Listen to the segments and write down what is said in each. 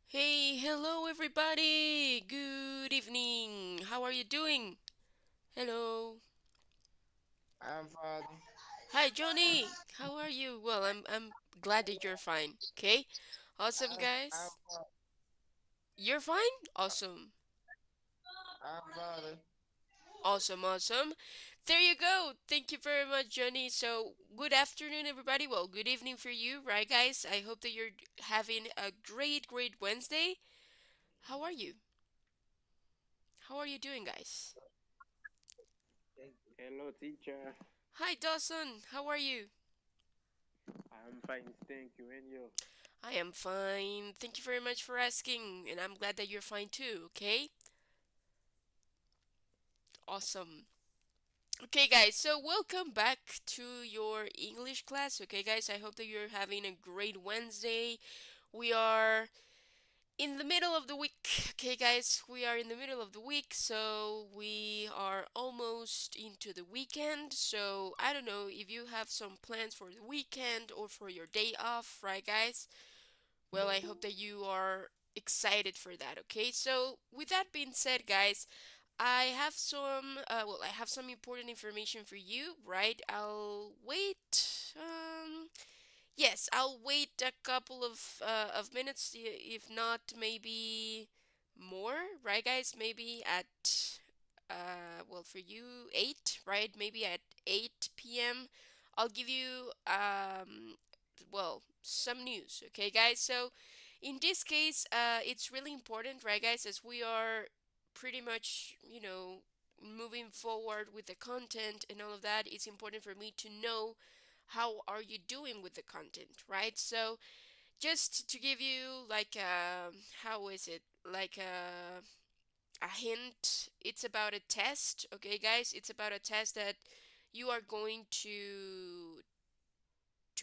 Hey, hello everybody. Good evening. How are you doing? Hello. I'm fine. Hi, Johnny. How are you? Well, I'm glad that you're fine. Okay? Awesome, I'm guys. fine. You're fine? Awesome. I'm fine. Awesome, awesome. There you go. Thank you very much, Johnny. So, good afternoon, everybody. Well, good evening for you, right, guys? I hope that you're having a great Wednesday. How are you? How are you doing, guys? Hello, teacher. Hi, Dawson. How are you? I'm fine, thank you. And you? I am fine. Thank you very much for asking, and I'm glad that you're fine too, okay? Awesome. Okay, guys, so welcome back to your English class, okay, guys? I hope that you're having a great Wednesday. We are in the middle of the week, okay, guys? We are in the middle of the week, so we are almost into the weekend. So I don't know if you have some plans for the weekend or for your day off, right, guys? Well, I hope that you are excited for that, okay? So, with that being said, guys, I have some important information for you, right? I'll wait. Yes, I'll wait a couple of minutes, if not maybe more, right, guys? Maybe at well, for you 8, right? Maybe at 8 p.m. I'll give you well, some news, okay, guys? So, in this case, it's really important, right, guys, as we are pretty much, moving forward with the content and all of that. It's important for me to know how are you doing with the content, right? So, just to give you like how is it? Like a hint, it's about a test, okay, guys? It's about a test that you are going to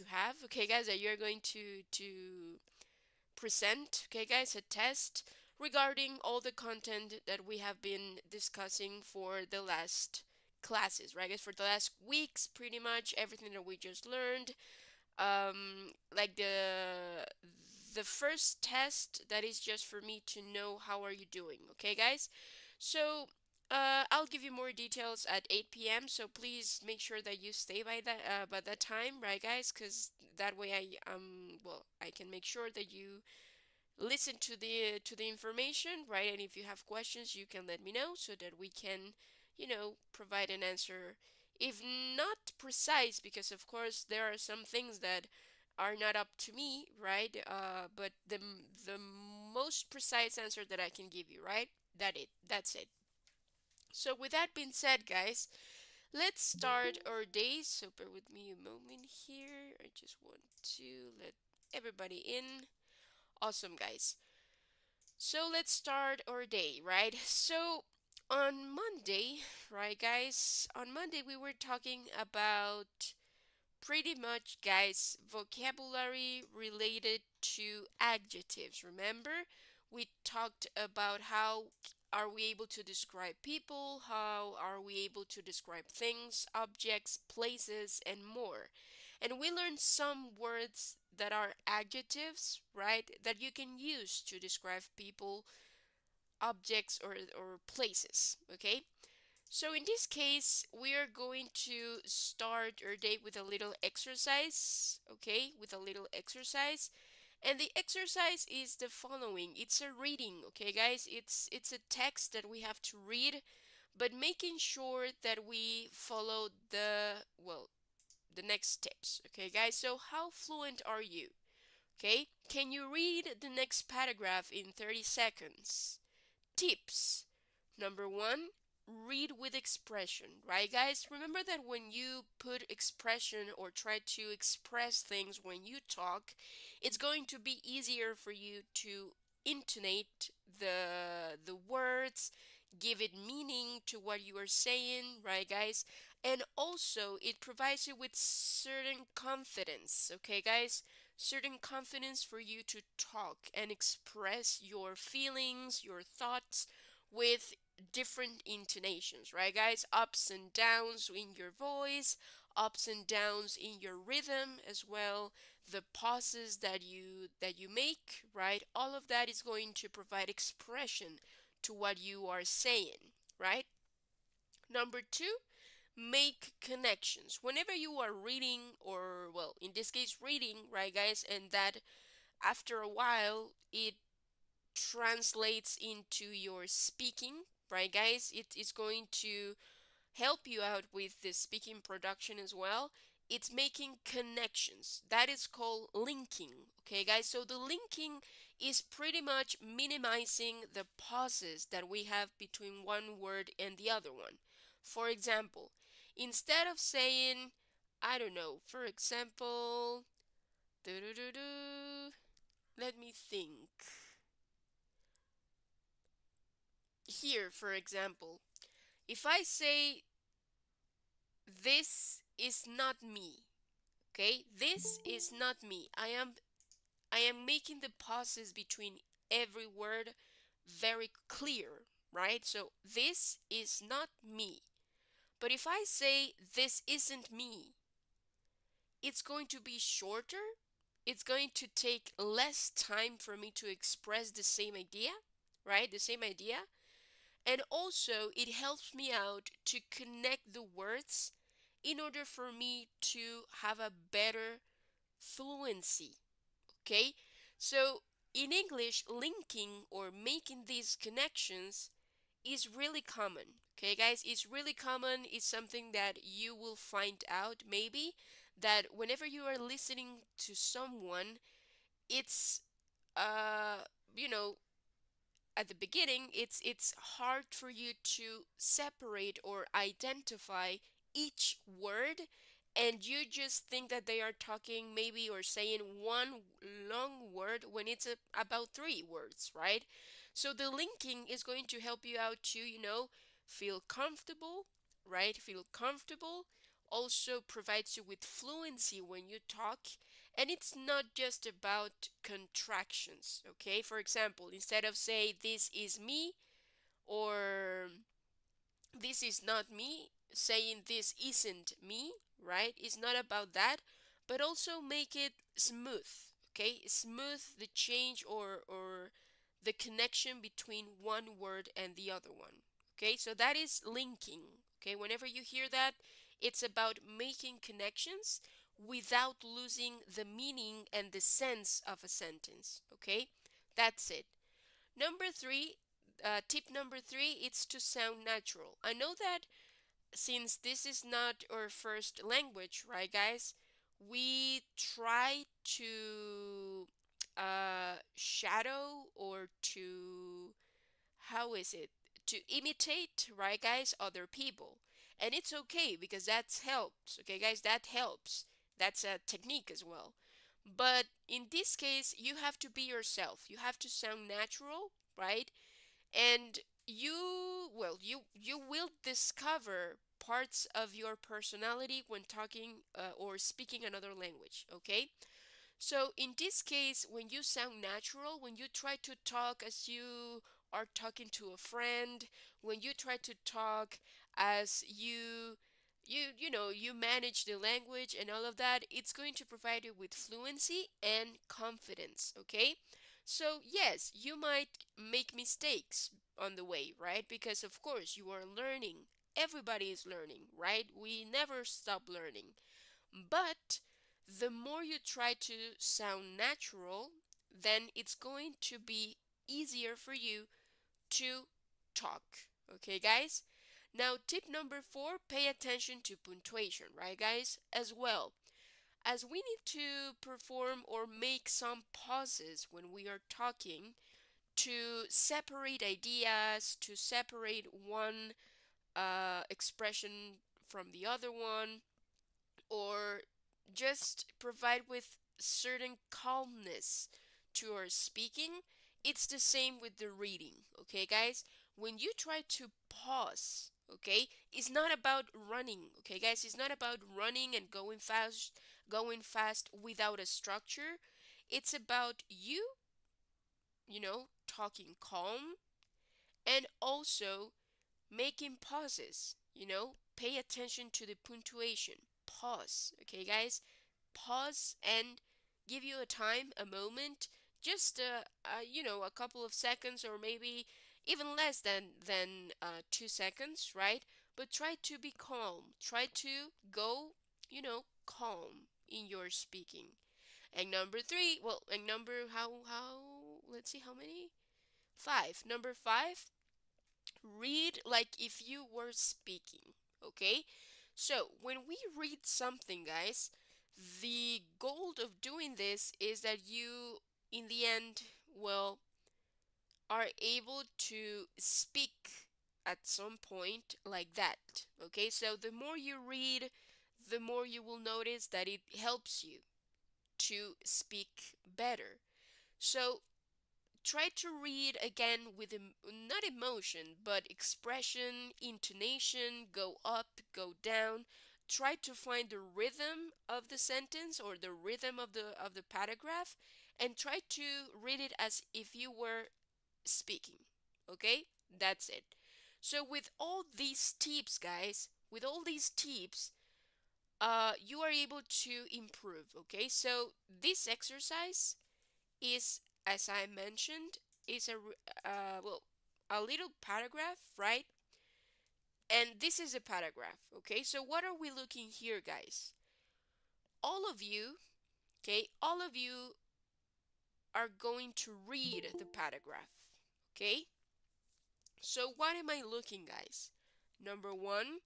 have, okay, guys, that you're going to present, okay, guys, a test regarding all the content that we have been discussing for the last classes, right, guys, for the last weeks, pretty much everything that we just learned. Like the first test that is just for me to know how are you doing, okay, guys? So I'll give you more details at 8 p.m. So please make sure that you stay by that time, right, guys? Because that way I can make sure that you listen to the information, right? And if you have questions, you can let me know so that we can, provide an answer. If not precise, because of course there are some things that are not up to me, right? But the most precise answer that I can give you, right? That's it. So with that being said, guys, let's start our day. So bear with me a moment here. I just want to let everybody in. Awesome, guys. So let's start our day, right? So on Monday, right, guys? On Monday, we were talking about pretty much, guys, vocabulary related to adjectives. Remember, we talked about how are we able to describe people, how are we able to describe things, objects, places, and more. And we learned some words that are adjectives, right, that you can use to describe people, objects, or places, okay? So in this case, we are going to start our day with a little exercise, okay? With a little exercise. And the exercise is the following. It's a reading, okay, guys? It's a text that we have to read, but making sure that we follow the next steps, okay, guys? So how fluent are you? Okay? Can you read the next paragraph in 30 seconds? Tips. Number one, read with expression, right, guys? Remember that when you put expression or try to express things when you talk, it's going to be easier for you to intonate the words, give it meaning to what you are saying, right, guys? And also it provides you with certain confidence, okay guys, certain confidence for you to talk and express your feelings, your thoughts with different intonations, right guys, ups and downs in your voice, ups and downs in your rhythm as well, the pauses that you make, right, all of that is going to provide expression to what you are saying, right? Number 2, make connections. Whenever you are reading, or, well, in this case, reading, right, guys, and that after a while it translates into your speaking, right, guys, it is going to help you out with the speaking production as well. It's making connections. That is called linking. Okay, guys. So the linking is pretty much minimizing the pauses that we have between one word and the other one. For example, instead of saying, I don't know, for example, let me think. Here, for example, if I say, this is not me, okay, this is not me, I am making the pauses between every word very clear, right? So this is not me. But if I say, this isn't me, it's going to be shorter, it's going to take less time for me to express the same idea, right, the same idea. And also it helps me out to connect the words in order for me to have a better fluency. Okay? So in English, linking or making these connections is really common. Okay, guys, it's really common. It's something that you will find out maybe that whenever you are listening to someone, it's uh you know at the beginning it's hard for you to separate or identify each word, and you just think that they are talking maybe or saying one long word when it's about three words, right? So the linking is going to help you out to feel comfortable, right, feel comfortable, also provides you with fluency when you talk. And it's not just about contractions, okay? For example, instead of say, this is me, or this is not me, saying this isn't me, right? It's not about that, but also make it smooth, okay? Smooth the change, or the connection between one word and the other one, okay? So that is linking, okay? Whenever you hear that, it's about making connections without losing the meaning and the sense of a sentence, okay? That's it. Number three, tip number three, it's to sound natural. I know that since this is not our first language, right, guys? We try to shadow, or to, how is it? To imitate, right, guys, other people. And it's okay because that helps, okay, guys? That helps. That's a technique as well. But in this case, you have to be yourself. You have to sound natural, right? And you will discover parts of your personality when talking or speaking another language, okay? So in this case, when you sound natural, when you try to talk as you are talking to a friend, when you try to talk as you manage the language and all of that, it's going to provide you with fluency and confidence, okay? So yes, you might make mistakes on the way, right? Because of course you are learning. Everybody is learning, right? We never stop learning. But the more you try to sound natural, then it's going to be easier for you to talk. Okay, guys? Now, tip number four, pay attention to punctuation, right, guys? As well, as we need to perform or make some pauses when we are talking to separate ideas, to separate one expression from the other one, or just provide with certain calmness to our speaking. It's the same with the reading, okay, guys? When you try to pause Okay? It's not about running, okay, guys? It's not about running and going fast without a structure. It's about talking calm and also making pauses, pay attention to the punctuation. Pause, okay, guys? Pause and give you a time, a moment, just a couple of seconds or maybe even less than 2 seconds, right? But try to be calm. Try to go, calm in your speaking. And number three, well, and number how let's see how many? Five. Number five, read like if you were speaking. Okay? So, when we read something, guys, the goal of doing this is that you, in the end, well, are able to speak at some point like that. Okay? So, the more you read, the more you will notice that it helps you to speak better. So, try to read again with not emotion but expression, intonation, go up, go down. Try to find the rhythm of the sentence or the rhythm of the paragraph, and try to read it as if you were speaking. Okay? That's it. So with all these tips, guys, with all these tips, you are able to improve. Okay? So this exercise is, as I mentioned, is well, a little paragraph, right? And this is a paragraph, okay? So what are we looking here, guys? All of you, okay? All of you are going to read the paragraph, okay? So what am I looking, guys? Number one,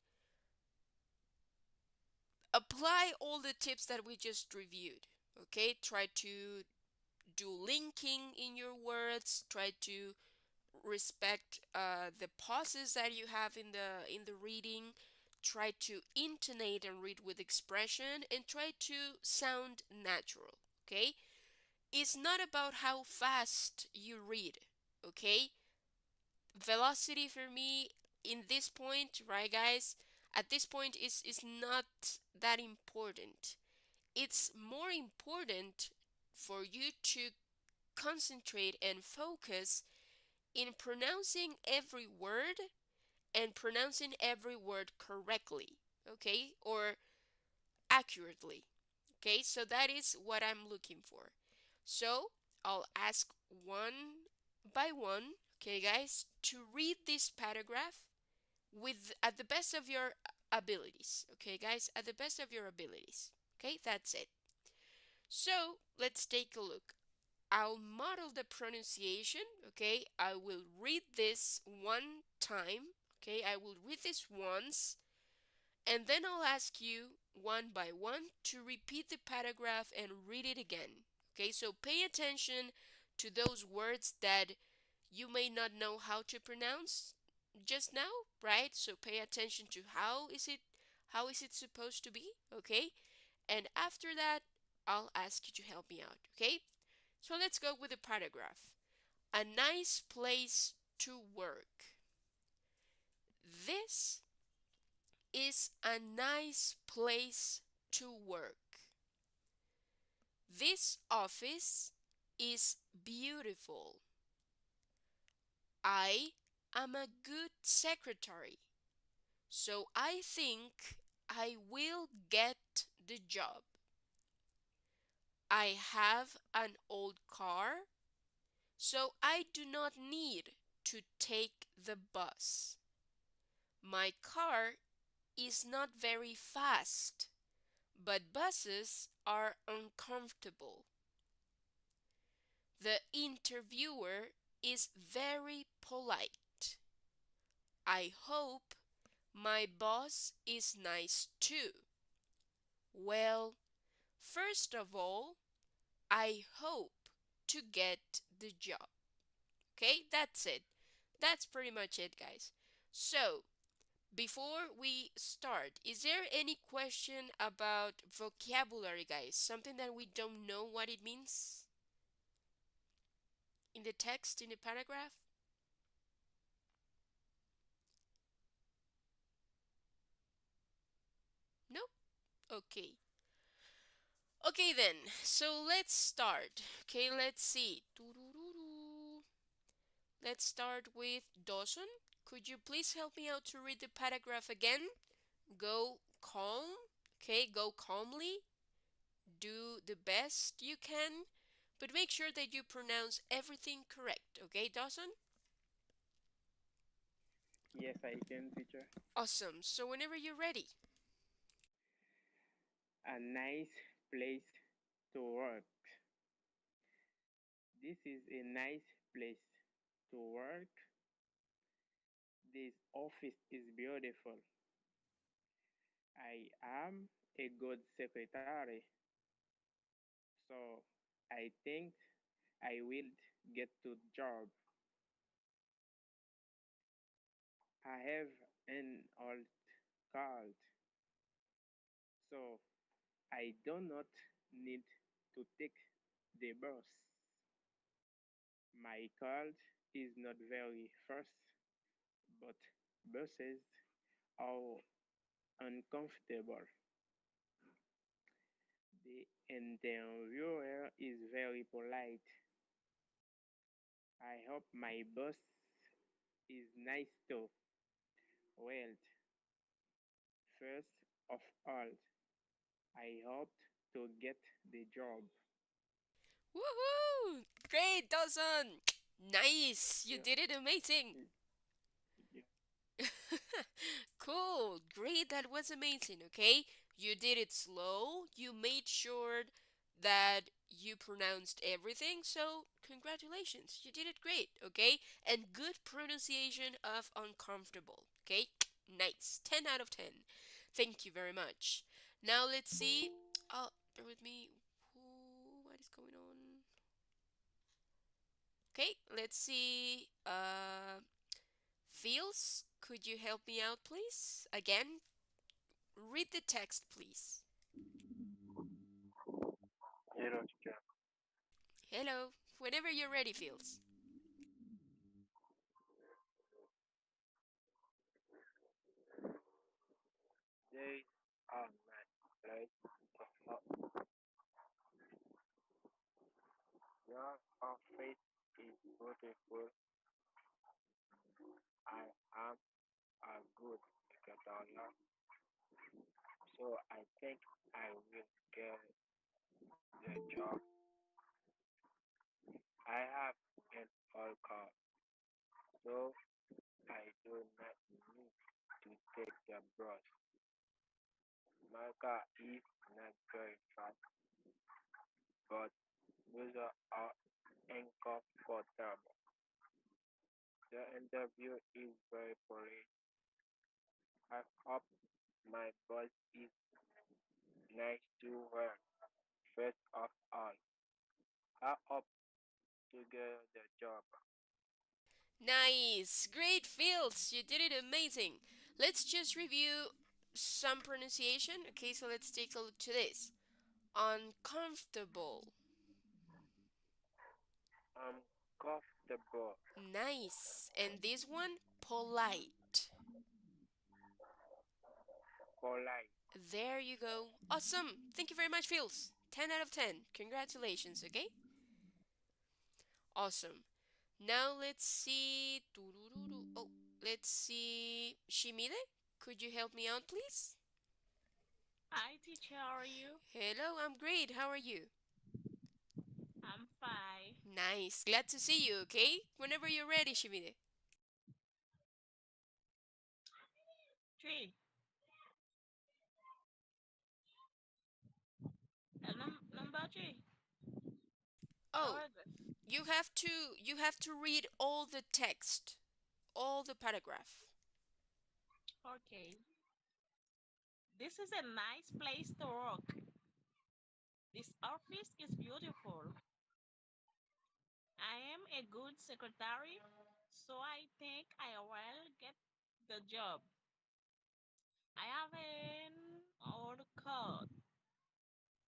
apply all the tips that we just reviewed, okay? Try to do linking in your words. Try to respect the pauses that you have in the reading. Try to intonate and read with expression, and try to sound natural. Okay, it's not about how fast you read. Okay, velocity for me in this point, right, guys, at this point is not that important. It's more important for you to concentrate and focus in pronouncing every word and pronouncing every word correctly, okay, or accurately. Okay, so that is what I'm looking for. So I'll ask one by one, okay, guys, to read this paragraph with at the best of your abilities. Okay, guys, at the best of your abilities. Okay, that's it. So let's take a look. I'll model the pronunciation, okay? I will read this one time, okay? I will read this once, and then I'll ask you one by one to repeat the paragraph and read it again, okay? So pay attention to those words that you may not know how to pronounce just now, right? So pay attention to how is it supposed to be, okay? And after that, I'll ask you to help me out, okay? So let's go with the paragraph. A nice place to work. This is a nice place to work. This office is beautiful. I am a good secretary, so I think I will get the job. I have an old car, so I do not need to take the bus. My car is not very fast, but buses are uncomfortable. The interviewer is very polite. I hope my boss is nice too. Well, first of all, I hope to get the job. Okay, that's it. That's pretty much it, guys. So, before we start, is there any question about vocabulary, guys? Something that we don't know what it means in the text, in the paragraph? Okay. Okay then. So let's start. Okay, let's see. Turururu. Let's start with Dawson. Could you please help me out to read the paragraph again? Go calm. Okay, go calmly. Do the best you can, but make sure that you pronounce everything correct. Okay, Dawson? Yes, I can, teacher. Awesome. So whenever you're ready. A nice place to work. This is a nice place to work. This office is beautiful. I am a good secretary, so I think I will get to job. I have an old card, so I do not need to take the bus. My card is not very fast, but buses are uncomfortable. The interviewer is very polite. I hope my boss is nice too. Well, first of all, I hoped to get the job. Woohoo! Great, Dawson! Nice! You Yeah, did it amazing! y- y- Cool! Great, that was amazing, okay? You did it slow, you made sure that you pronounced everything, so congratulations, you did it great, okay? And good pronunciation of uncomfortable, okay? Nice. 10 out of 10. Thank you very much. Now let's see. Oh, bear with me. What is going on? Okay, let's see. Feels, could you help me out, please? Again, read the text, please. Hello, teacher. Hello, whenever you're ready, Feels. Days are nice place to work. Your office is beautiful. I am a good secretary, so I think I will get the job. I have an old car, so I do not need to take the bus. My car is not very fast, but those are uncomfortable. The interview is very polite. I hope my boss is nice to her. First of all, I hope to get the job. Nice, great, Feels. You did it amazing. Let's just review some pronunciation. Okay, so let's take a look to this. Uncomfortable. I'm comfortable, Nice. And this one, polite. polite. There you go. Awesome. Thank you very much, Feels. 10 out of 10. Congratulations, okay? Awesome. Now let's see. Oh, let's see. Shimide, could you help me out, please? Hi, teacher. How are you? Hello, I'm great. How are you? I'm fine. Nice. Glad to see you, okay? Whenever you're ready, Shimide. Three. Number three. Oh, Paragraph. you have to read all the text, all the paragraph. Okay. This is a nice place to work. This office is beautiful. I am a good secretary, so I think I will get the job. I have an old card,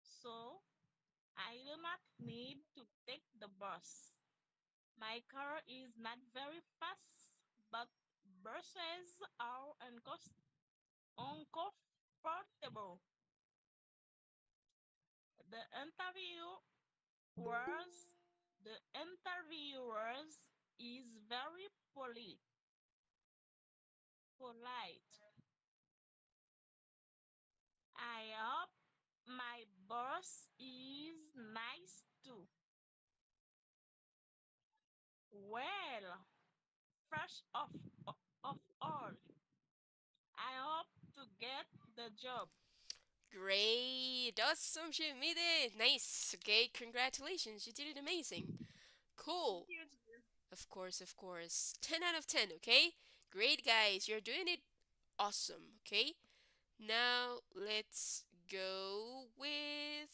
so I do not need to take the bus. My car is not very fast, but buses are uncomfortable. The interviewers, the interviewers is very polite. I hope my boss is nice too. Well, first of all, I hope to get the job. Great. Awesome, she made it. Nice. Okay, congratulations. You did it amazing. Thank Cool. you, dear. Of course, of course. 10 out of 10, okay? Great, guys. You're doing it awesome, okay? Now let's go with.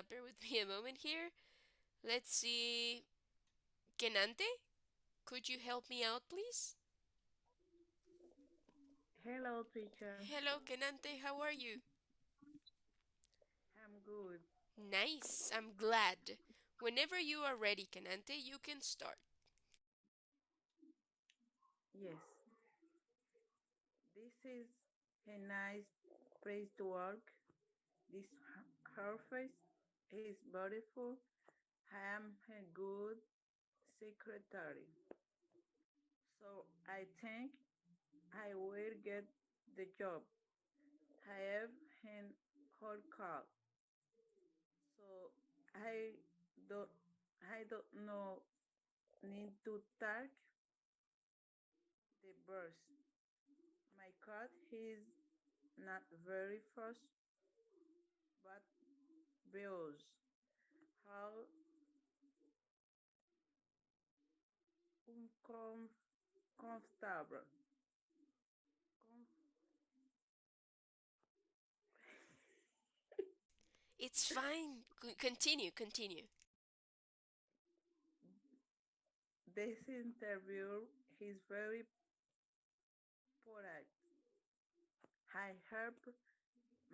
Bear with me a moment here. Let's see. Kenante, could you help me out, please? Hello, teacher. Hello, Kenante. How are you? I'm good. Nice. I'm glad. Whenever you are ready, Kenante, you can start. Yes, this is a nice place to work. This office is beautiful. I am a good secretary. So I think I will get the job. I have an hard call. So don't I don't know need to tag the birds. My cat is not very fast, but bills. How uncomfortable. It's fine. Continue, continue. This interview is very polite. I help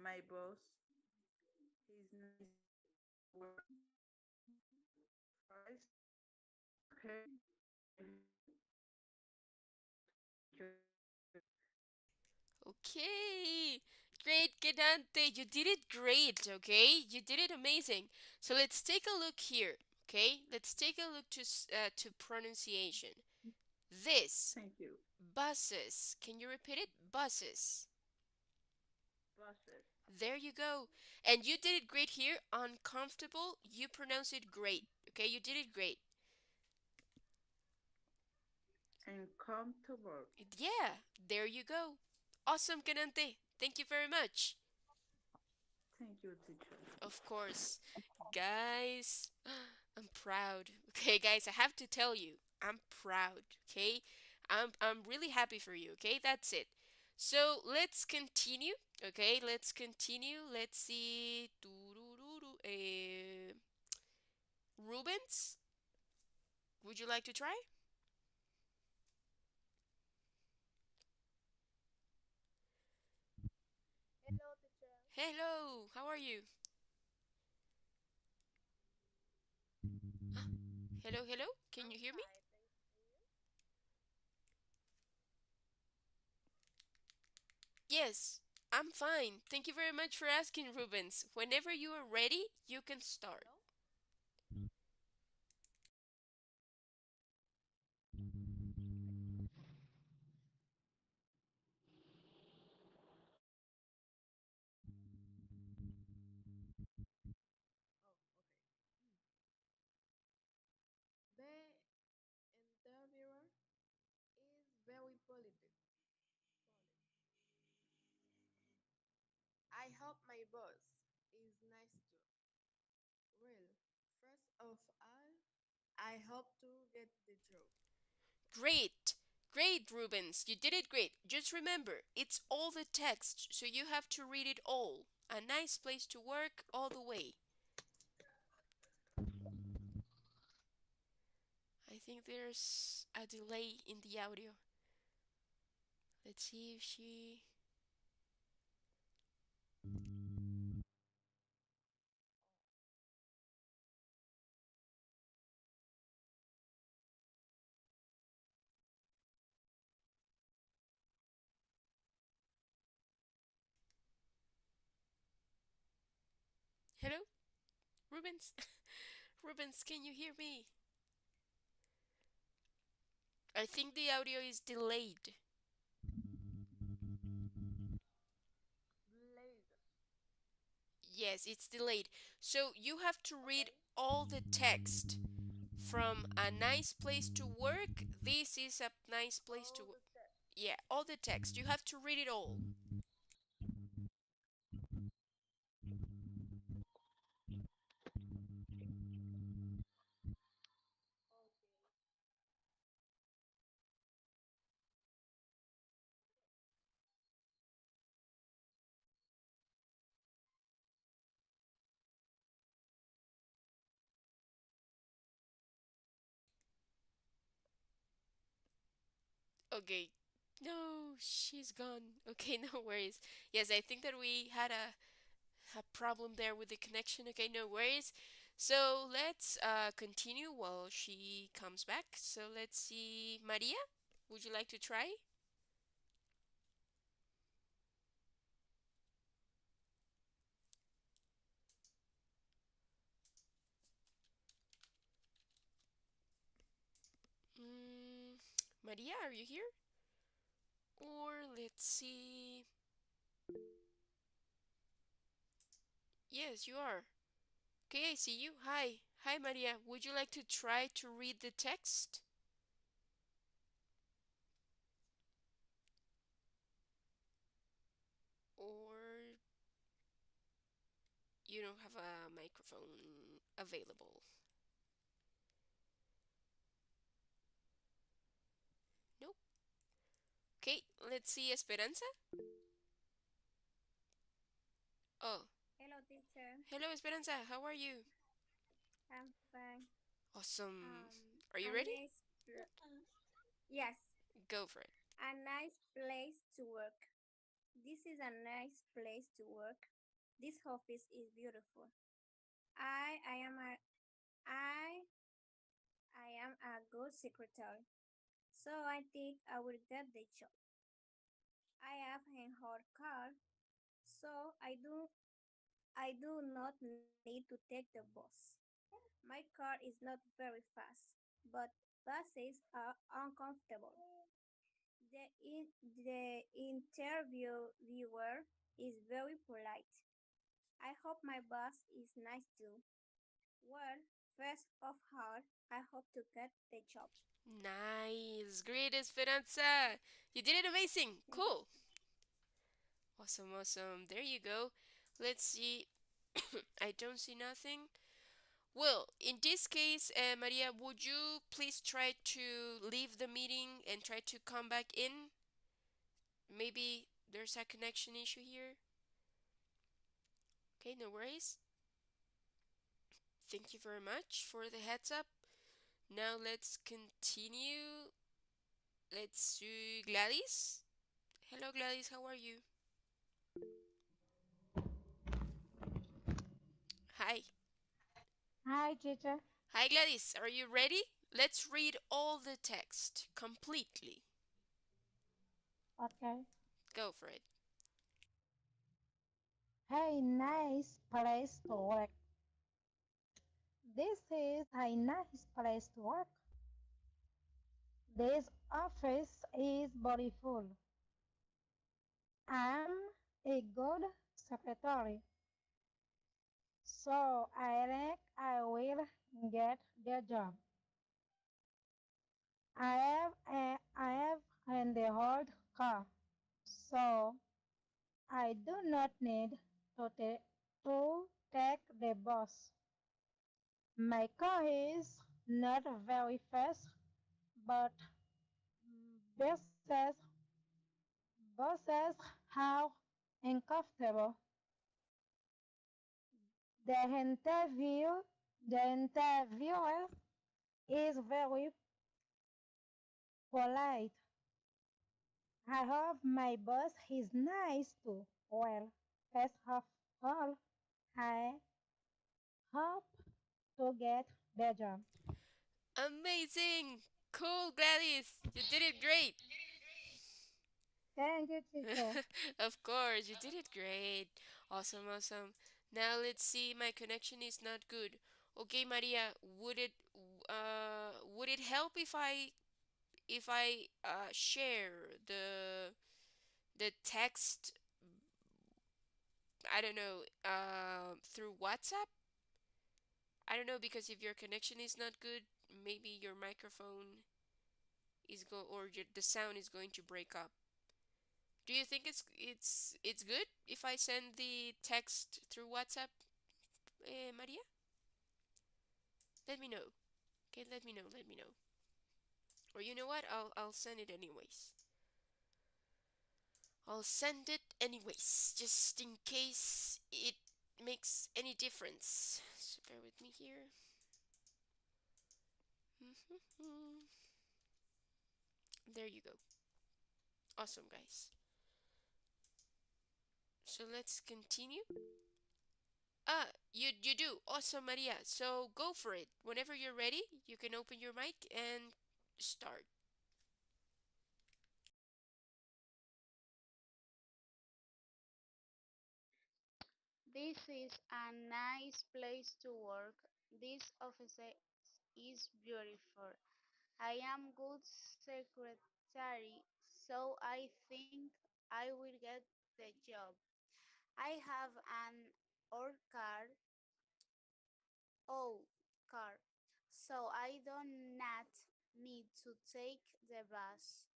my boss. He's nice work. First, okay, I Okay. Great, Kenante. You did it great, okay? You did it amazing. So let's take a look here, okay? Let's take a look to pronunciation. This thank you. buses. Can you repeat it? Buses. Bosses, There you go. And you did it great here. Uncomfortable. You pronounce it great. Okay, you did it great. and come to work. Yeah, there you go. Awesome, Kanante. Thank you very much. Thank you, teacher. Of course. Guys, I'm proud. Okay, guys, I have to tell you, I'm proud. Okay? I'm really happy for you. Okay? That's it. So, let's continue. Okay? Let's continue. Let's see. Rubens, would you like to try? Hello, teacher. Hello, how are you? Hello, hello. Can I'm you hear me? fine, thanks. And you? Yes, I'm fine. Thank you very much for asking, Rubens. Whenever you are ready, you can start. Hello? Oh, okay. The interviewer is very polite. I hope my boss is nice too. Well, first of all, I hope to get the job. Great. Great, Rubens. You did it great. Just remember, it's all the text, so you have to read it all. A nice place to work all the way. I think there's a delay in the audio. Let's see if she. Hello, Rubens. Rubens, can you hear me? I think the audio is delayed. Blade. Yes, it's delayed. So you have to read Okay. all the text from a nice place to work. This is a nice place to All work. the text. Yeah, all the text. You have to read it all. Okay. Okay. No, she's gone. Okay, no worries. Yes, I think that we had a problem there with the connection. Okay, no worries. So let's continue while she comes back. So let's see. Maria, would you like to try? Mm, Maria, are you here? Or let's see. Yes, you are. Okay, I see you. Hi. Hi, Maria. Would you like to try to read the text? Or you don't have a microphone available? Nope. Okay, let's see Esperanza. Oh, Hello, teacher. hello, Esperanza. How are you? I'm fine. Awesome. Are A you ready? nice, yes, Go for it. a nice place to work. This is a nice place to work. This office is beautiful. I am I I am a good secretary, so I think I will get the job. I have a hard car, so I do not need to take the bus. My car is not very fast, but buses are uncomfortable. The interviewer is very polite. I hope my boss is nice too. Well, first of all, I hope to get the job. Nice. Great, Esperanza. You did it amazing. Cool. Awesome, awesome. There you go. Let's see. I don't see nothing. Well, in this case, Maria, would you please try to leave the meeting and try to come back in? Maybe there's a connection issue here. Okay, no worries. Thank you very much for the heads up. Now let's continue. Let's do Gladys. Hello, Gladys. How are you? Hi. Hi, teacher. Hi, Gladys. Are you ready? Let's read all the text completely. Okay. Go for it. Hey, nice place to work. This is a nice place to work. This office is beautiful. I'm a good secretary, so I think I will get the job. I have in the old car, so I do not need to take the bus. My car is not very fast, but buses, buses are uncomfortable. The interview, the interviewer is very polite. I hope my boss is nice too. Well, first of all, I hope to get the job. Amazing! Cool, Gladys! You did it great! Thank you, teacher. Of course, you did it great. Awesome, awesome. Now let's see. My connection is not good. Okay, Maria, would it help if I share the text, I don't know, through WhatsApp? I don't know, because if your connection is not good, maybe your microphone is go or the sound is going to break up. Do you think it's good if I send the text through WhatsApp, Maria? Let me know. Okay, let me know. Let me know. Or you know what? I'll send it anyways. I'll send it anyways, just in case it makes any difference. So bear with me here. There you go. Awesome, guys. So let's continue. You do. Awesome, Maria. So go for it. Whenever you're ready, you can open your mic and start. This is a nice place to work. This office is beautiful. I am good secretary, so I think I will get the job. I have an old car, old car, so I do not need to take the bus.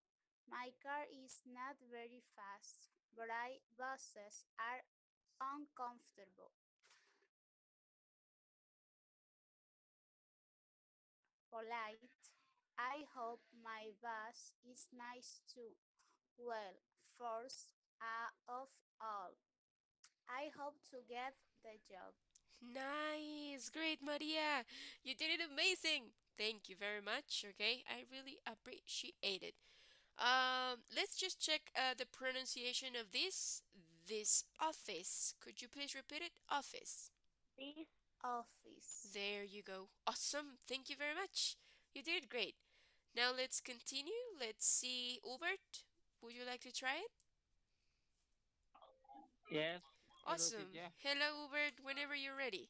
My car is not very fast, but buses are uncomfortable. Polite. I hope my boss is nice too. Well, first of all, I hope to get the job. Nice. Great, Maria. You did it amazing. Thank you very much. Okay, I really appreciate it. Let's just check the pronunciation of this office. Could you please repeat it? Office. This office. There you go. Awesome. Thank you very much. You did great. Now let's continue. Let's see, Hubert. Would you like to try it? Yes. Hello, Awesome. teacher. Hello, Hubert. Whenever you're ready.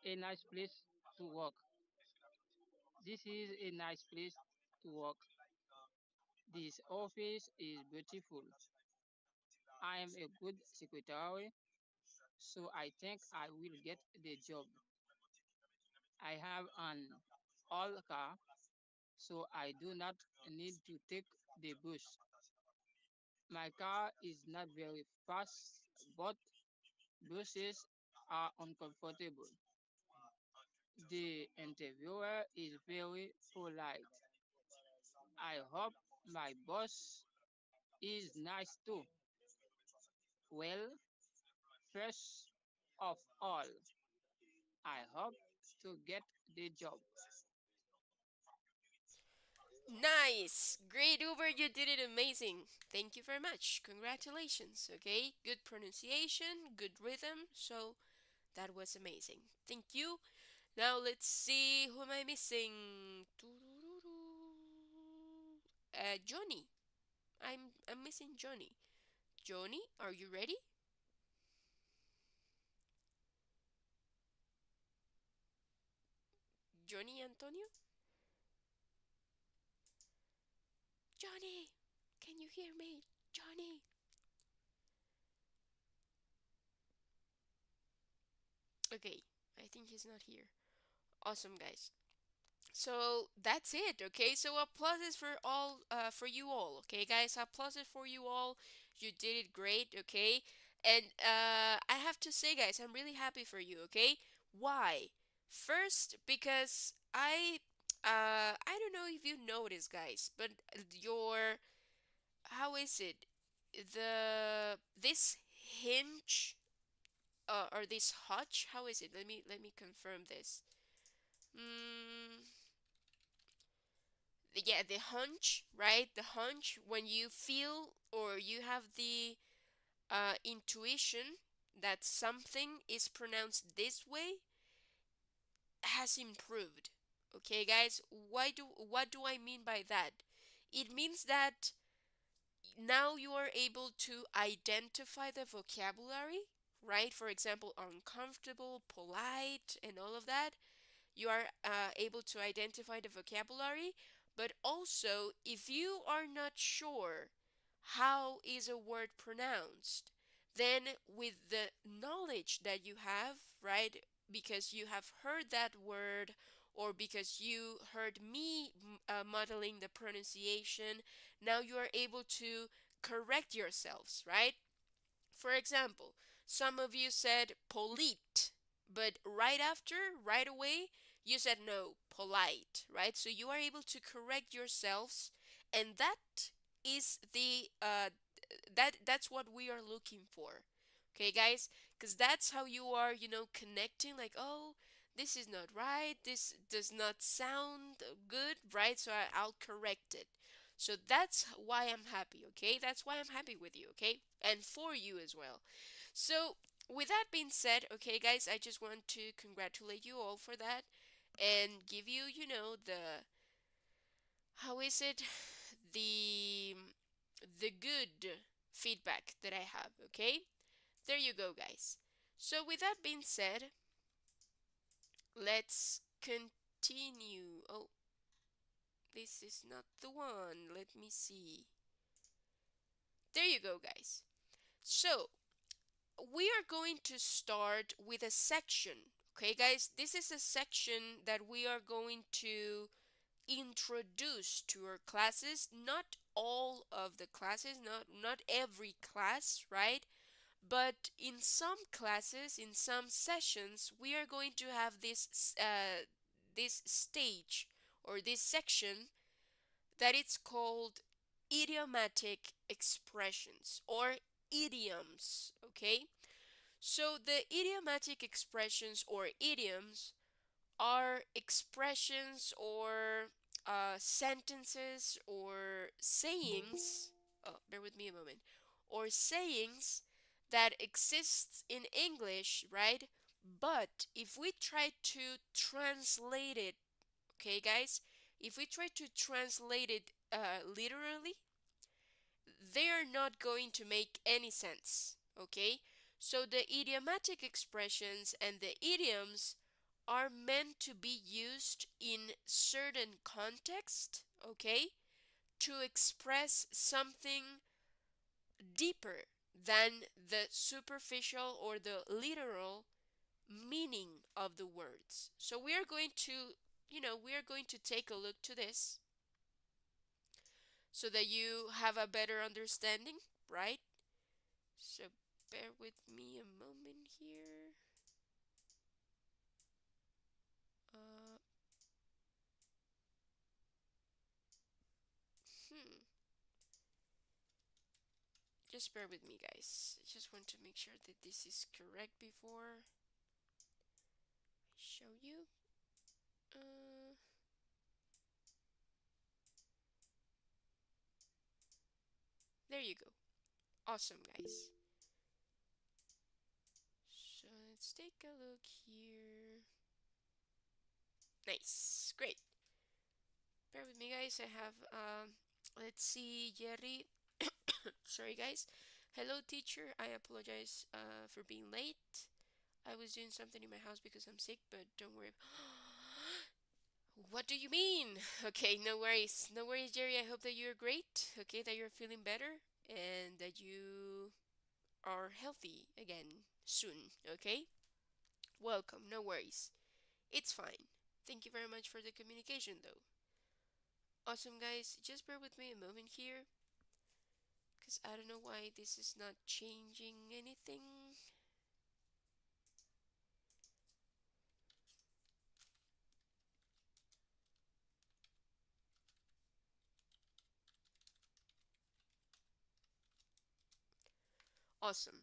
A nice place to work. This is a nice place to work. This office is beautiful. I am a good secretary, so I think I will get the job. I have an old car, so I do not need to take the bus. My car is not very fast, but buses are uncomfortable. The interviewer is very polite. I hope my boss is nice too. Well, first of all, I hope to get the job. Nice. Great, Hubert. You did it amazing. Thank you very much. Congratulations. Okay. Good pronunciation, good rhythm. So that was amazing. Thank you. Now let's see, who am I missing? Johnny. I'm missing Johnny. Johnny, are you ready? Johnny Antonio? Johnny, can you hear me? Johnny. Okay, I think he's not here. Awesome, guys. So that's it. Okay, so applauses for you all. Okay, guys, applauses for you all. You did it great. Okay, and I have to say, guys, I'm really happy for you. Okay, why? First, because I don't know if you noticed, guys, but your how is it, the this hinge, or this hutch, how is it, let me confirm this. mm, yeah, the hunch, right? The hunch, when you feel or you have the intuition that something is pronounced this way, has improved. Okay, guys, what do I mean by that? It means that now you are able to identify the vocabulary, right? For example, uncomfortable, polite, and all of that. You are able to identify the vocabulary, but also if you are not sure how is a word pronounced, then with the knowledge that you have, right, because you have heard that word or because you heard me modeling the pronunciation, now you are able to correct yourselves, right? For example, some of you said polite, but right after, right away, you said no, polite, right? So you are able to correct yourselves, and that is that's what we are looking for. Okay, guys? Because that's how you are, connecting like, oh, this is not right. This does not sound good, right? So I'll correct it. So that's why I'm happy, okay? That's why I'm happy with you, okay? And for you as well. So, with that being said, okay, guys, I just want to congratulate you all for that and give you, how is it? The the good feedback that I have, okay? There you go, guys. So, with that being said, let's continue. Oh, this is not the one. Let me see. There you go, guys. So, we are going to start with a section. Okay, guys, this is a section that we are going to introduce to our classes. Not all of the classes, not every class, right? But in some classes, in some sessions, we are going to have this stage or this section that it's called idiomatic expressions or idioms. Okay, so the idiomatic expressions or idioms are expressions or sentences or sayings. Oh, bear with me a moment. Or sayings that exists in English, right? But if we try to translate it, okay, guys, if we try to translate it literally, they are not going to make any sense. Okay? So the idiomatic expressions and the idioms are meant to be used in certain context, okay? To express something deeper than the superficial or the literal meaning of the words. So we are going to, we are going to take a look to this so that you have a better understanding, right? So bear with me a moment here. Uh, hmm. Just bear with me, guys. I just want to make sure that this is correct before I show you. Uh, there you go. Awesome, guys. So let's take a look here. Nice. Great. Bear with me, guys. I have, let's see, Jerry. Sorry, guys. Hello, teacher. I apologize for being late. I was doing something in my house because I'm sick, but don't worry. What do you mean? Okay, no worries. No worries, Jerry. I hope that you're great. Okay, that you're feeling better and that you are healthy again soon. Okay? Welcome. No worries. It's fine. Thank you very much for the communication, though. Awesome, guys. Just bear with me a moment here because I don't know why this is not changing anything. Awesome.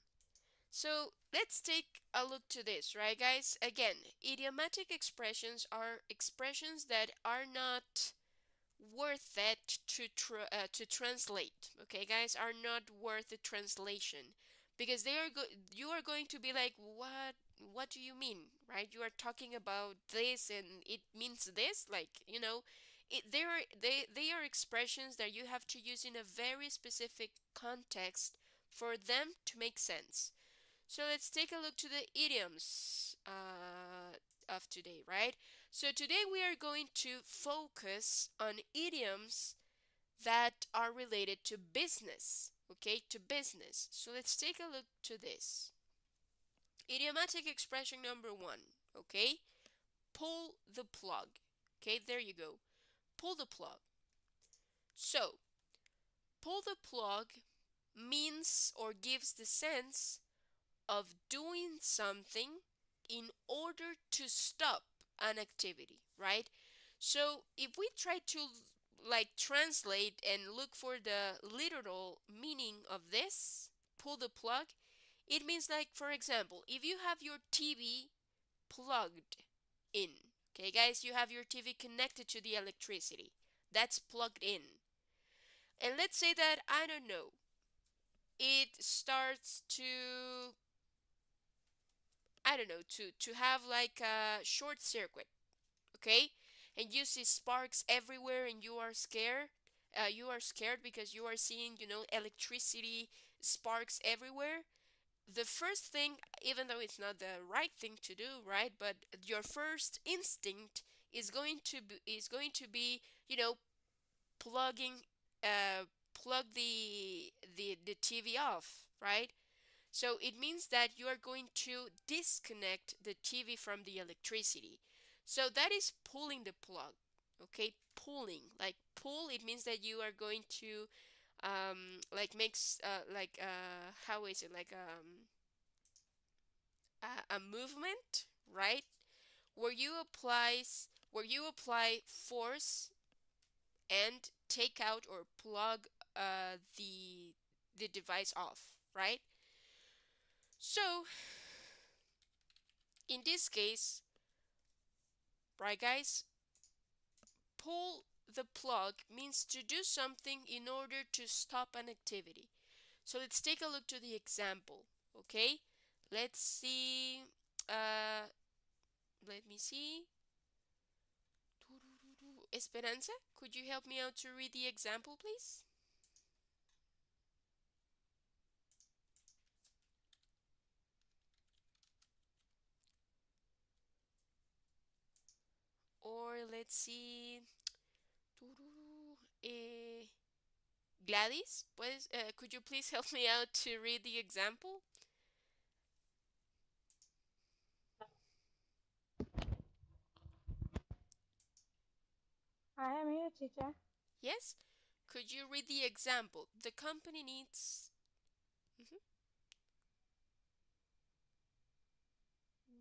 So let's take a look to this, right, guys? Again, idiomatic expressions are expressions that are not worth it to translate. Okay, guys, are not worth the translation because you are going to be like, what do you mean, right? You are talking about this and it means this, like, they are expressions that you have to use in a very specific context for them to make sense. So let's take a look to the idioms of today, right? So today we are going to focus on idioms that are related to business, okay? To business. So let's take a look to this. Idiomatic expression number one, okay? Pull the plug. Okay, there you go. Pull the plug. So, pull the plug means or gives the sense of doing something in order to stop an activity, right? So if we try to like translate and look for the literal meaning of this, pull the plug, it means like, for example, if you have your TV plugged in, okay guys, you have your TV connected to the electricity, that's plugged in. And let's say that, I don't know, it starts to, I don't know, to have like a short circuit, okay? And you see sparks everywhere and you are scared. You are scared because you are seeing, electricity sparks everywhere. The first thing, even though it's not the right thing to do, right? But your first instinct is going to be, plugging plug the TV off, right? So it means that you are going to disconnect the TV from the electricity. So that is pulling the plug. Okay, pulling. Like pull, it means that you are going to like makes like how is it, like a movement, right? Where you apply force and take out or plug the device off, right? So in this case, right guys, pull the plug means to do something in order to stop an activity. So let's take a look to the example, okay? Let's see. Uh, Let me see. Esperanza, could you help me out to read the example, please? Or let's see. Eh, Gladys, could you please help me out to read the example? I am here, teacher. Yes? Could you read the example? The company needs. Mhm.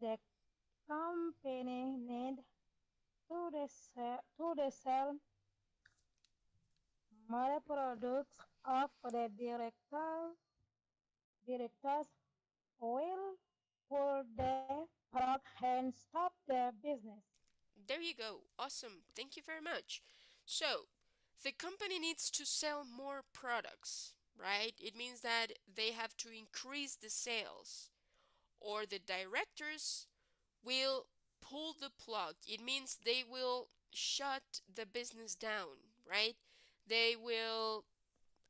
The company need to sell more products of the directors will pull the plug and stop the business. There you go. Awesome. Thank you very much. So, the company needs to sell more products, right? It means that they have to increase the sales, or the directors will pull the plug. It means they will shut the business down, right? They will,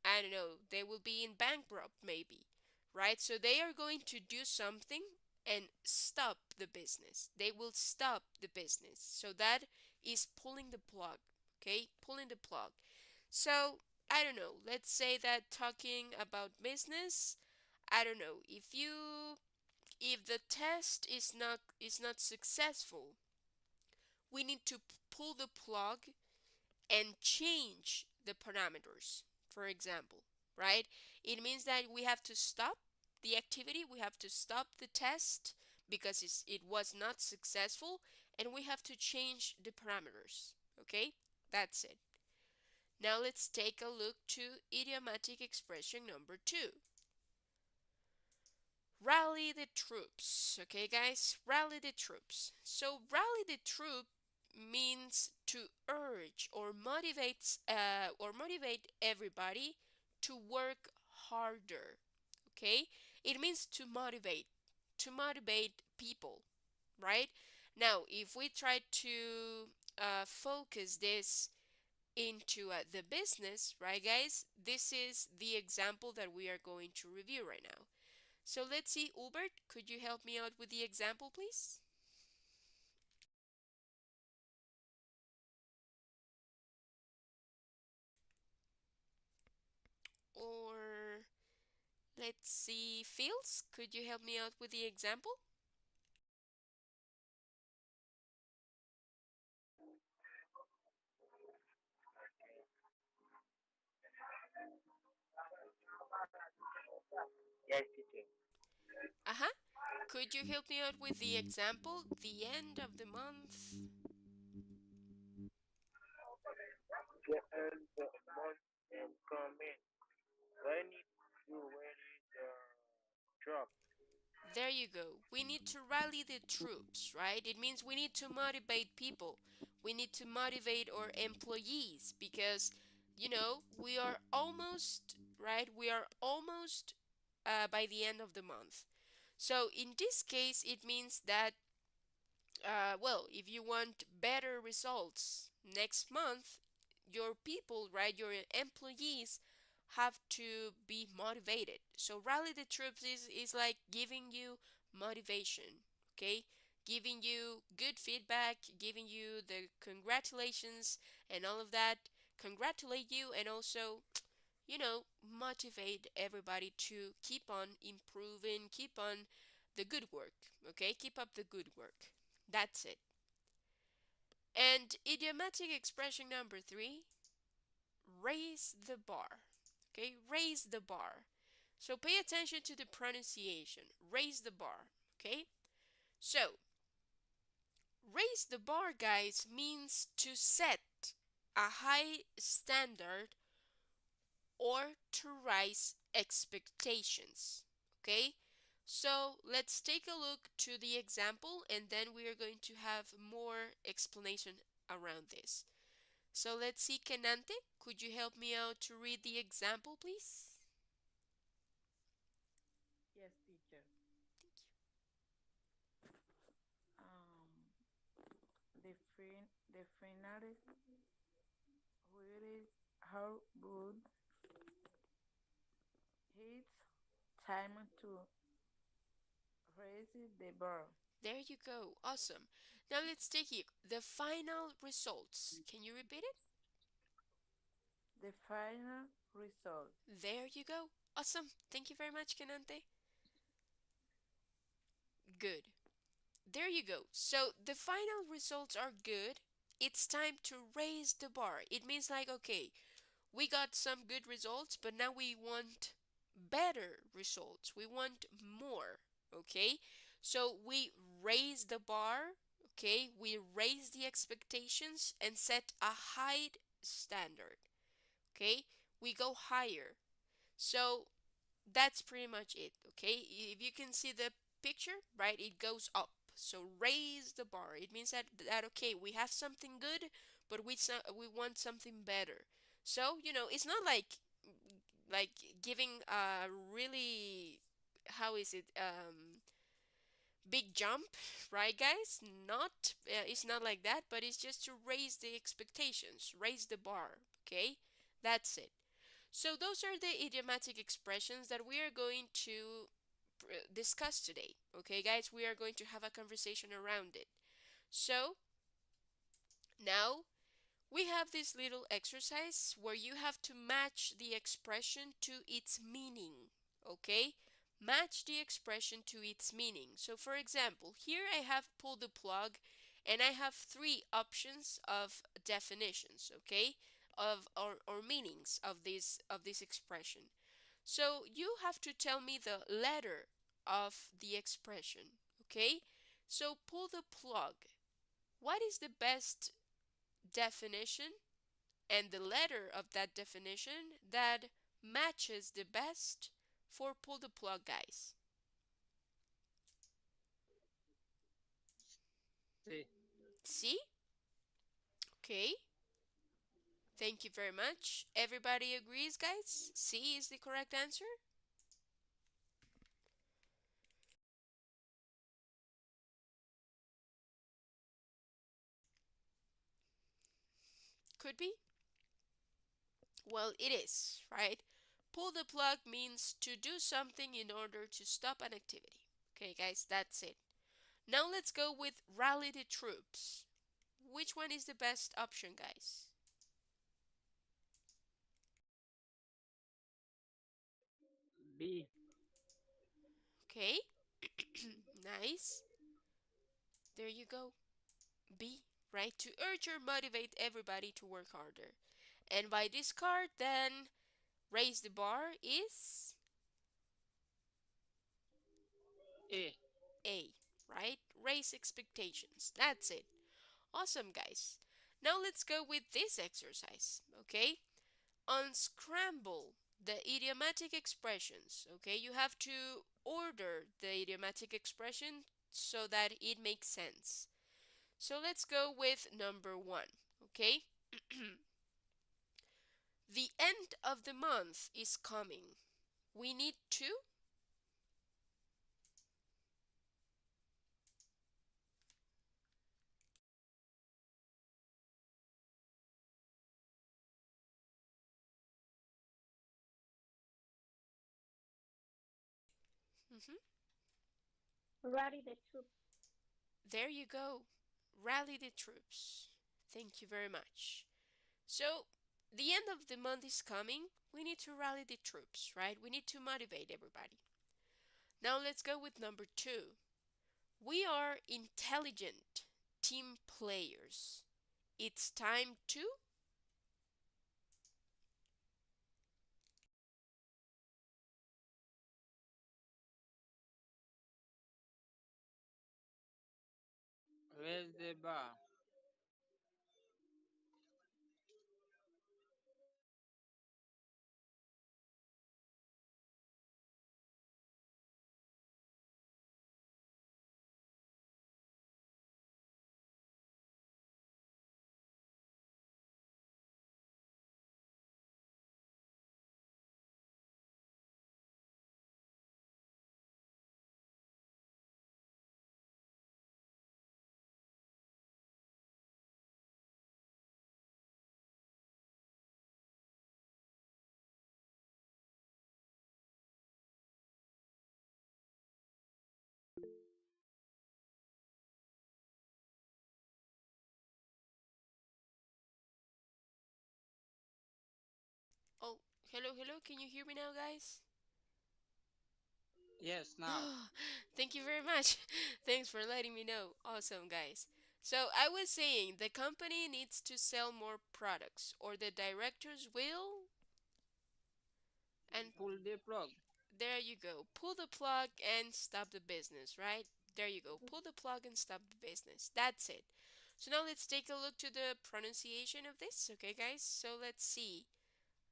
I don't know, they will be in bankrupt maybe, right? So they are going to do something and stop the business. They will stop the business. So that is pulling the plug, okay? Pulling the plug. So, I don't know, let's say that talking about business, I don't know, if the test is not successful, we need to pull the plug and change the parameters, for example, right? It means that we have to stop the activity, we have to stop the test because it was not successful, and we have to change the parameters, okay? That's it. Now let's take a look to idiomatic expression number two. Rally the troops. Okay, guys, rally the troops. So, rally the troop means to urge or motivate everybody to work harder. Okay, it means to motivate people, right? Now, if we try to focus this into the business, right, guys? This is the example that we are going to review right now. So let's see, Ulbert, could you help me out with the example, please? Or let's see, Fields, could you help me out with the example? Yes, teacher. Uh-huh. Could you help me out with the example? The end of the month. The end of month and come in. When it when it drop. There you go. We need to rally the troops, right? It means we need to motivate people. We need to motivate our employees because, we are almost, right? We are almost by the end of the month. So in this case, it means that well, if you want better results next month, your people, right, your employees have to be motivated. So rally the troops is like giving you motivation, okay? Giving you good feedback, giving you the congratulations and all of that. Congratulate you and also, motivate everybody to keep on improving, keep on the good work, okay? Keep up the good work. That's it. And idiomatic expression number three, raise the bar. Okay, raise the bar. So pay attention to the pronunciation. Raise the bar. Okay, so raise the bar, guys, means to set a high standard or to rise expectations. Okay, so let's take a look to the example and then we are going to have more explanation around this. So let's see, Kenante, could you help me out to read the example, please? Yes, teacher. Um, the finale where is how good it's time to raise the bar. There you go. Awesome. Now let's take it. The final results. Can you repeat it? The final result. There you go. Awesome. Thank you very much, Kenante. Good. There you go. So the final results are good. It's time to raise the bar. It means like, okay, we got some good results, but now we want better results. We want more, okay? So we raise the bar, okay? We raise the expectations and set a high standard, okay? We go higher. So that's pretty much it, okay? If you can see the picture, right, it goes up. So raise the bar. It means that okay, we have something good, but we want something better. So, it's not like giving a really, how is it, big jump, right, guys? Not It's not like that, but it's just to raise the expectations, raise the bar, okay? That's it. So those are the idiomatic expressions that we are going to discuss today. Okay, guys, we are going to have a conversation around it. So now we have this little exercise where you have to match the expression to its meaning. Okay? Match the expression to its meaning. So for example, here I have pulled the plug and I have three options of definitions, okay? Of or meanings of this expression. So you have to tell me the letter of the expression, okay? So pull the plug. What is the best definition and the letter of that definition that matches the best for pull the plug, guys? See. C? Okay. Thank you very much. Everybody agrees, guys? C is the correct answer? Could be. Well, it is, right? Pull the plug means to do something in order to stop an activity. Okay, guys, that's it. Now let's go with rally the troops. Which one is the best option, guys? B. Okay, nice. There you go. B, right? To urge or motivate everybody to work harder. And by this card, then raise the bar is A. A, right? Raise expectations. That's it. Awesome, guys. Now let's go with this exercise, okay? Unscramble the idiomatic expressions, okay? You have to order the idiomatic expression so that it makes sense. So let's go with number one, okay? The end of the month is coming. We need to. Mhm. Rally the troops. There you go. Rally the troops. Thank you very much. So, the end of the month is coming. We need to rally the troops, right? We need to motivate everybody. Now, let's go with number two. We are intelligent team players. It's time to. Raise the bar. Oh, hello, hello. Can you hear me now, guys? Yes, now. Oh, thank you very much. Thanks for letting me know. Awesome, guys. So, I was saying the company needs to sell more products, or the directors will. And Pull the plug. there you go. Pull the plug and stop the business, right? There you go. Pull the plug and stop the business. That's it. So now let's take a look to the pronunciation of this, okay, guys? So let's see.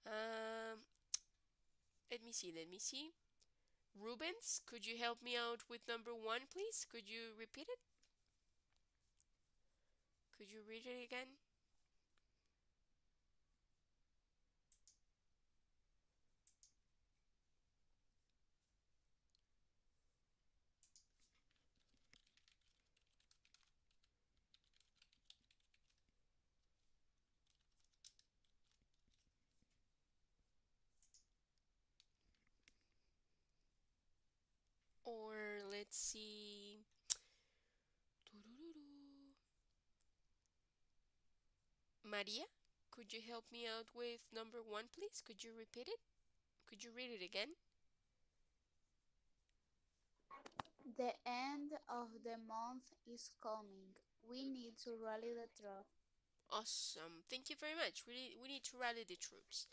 Um, let me see. Rubens, could you help me out with number one, please? Could you repeat it? Could you read it again? Or let's see. Doo-doo-doo-doo. Maria, could you help me out with number one, please? Could you repeat it? Could you read it again? The end of the month is coming. We need to rally the troops. Awesome. Thank you very much. We need to rally the troops.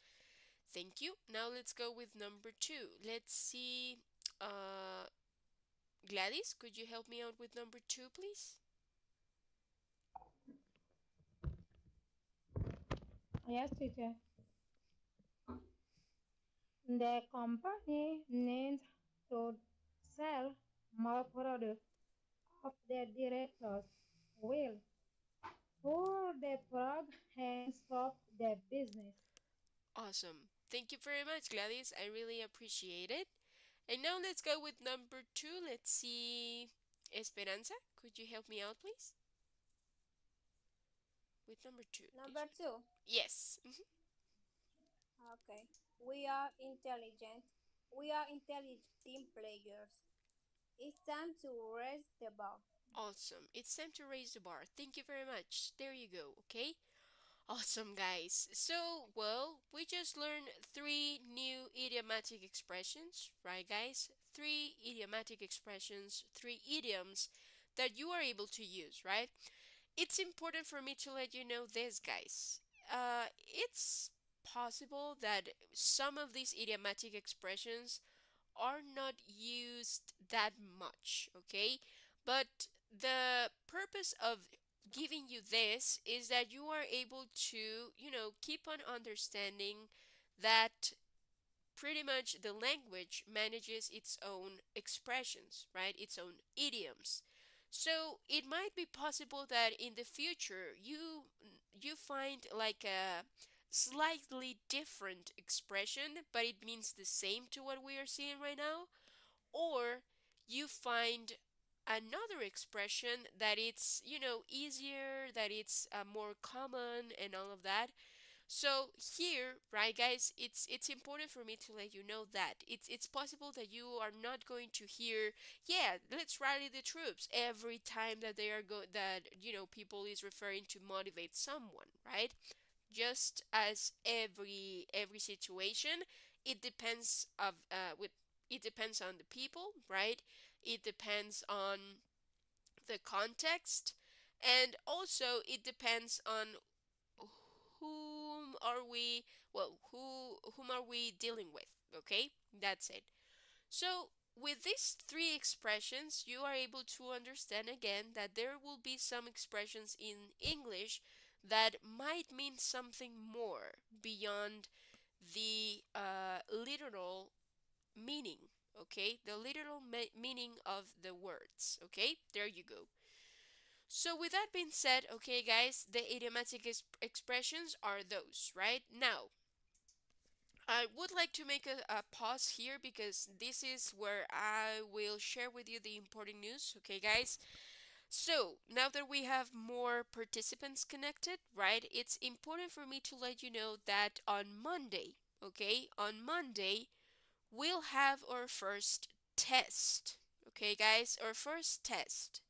Thank you. Now let's go with number two. Let's see. Uh, Gladys, could you help me out with number two, please? Yes, teacher. The company needs to sell more products of the directors will pull the plug and stop the business. Awesome. Thank you very much, Gladys. I really appreciate it. And now let's go with number two. Let's see. Esperanza, could you help me out, please? With number two. Number two. Yes. Okay. We are intelligent. We are intelligent team players. It's time to raise the bar. Awesome. It's time to raise the bar. Thank you very much. There you go, okay? Awesome, guys. So, well, we just learned three new idiomatic expressions, right, guys? Three idiomatic expressions, three idioms that you are able to use, right? It's important for me to let you know this, guys. It's possible that some of these idiomatic expressions are not used that much, okay? But the purpose of giving you this is that you are able to, keep on understanding that pretty much the language manages its own expressions, right? Its own idioms. So it might be possible that in the future you find like a slightly different expression, but it means the same to what we are seeing right now, or you find another expression that it's easier, that it's more common and all of that. So here, right, guys, it's important for me to let you know that it's possible that you are not going to hear, yeah, let's rally the troops every time that they are that people is referring to motivate someone, right? Just as every situation, it depends of with it depends on the people, right? It depends on the context, and also it depends on whom are we whom are we dealing with, okay? That's it. So with these three expressions you are able to understand again that there will be some expressions in English that might mean something more beyond the literal meaning, okay? The literal meaning of the words, okay? There you go. So with that being said, okay guys, the idiomatic expressions are those, right? Now, I would like to make a pause here because this is where I will share with you the important news, okay guys? So, now that we have more participants connected, right, it's important for me to let you know that on Monday, okay, on Monday, we'll have our first test, okay guys, our first test.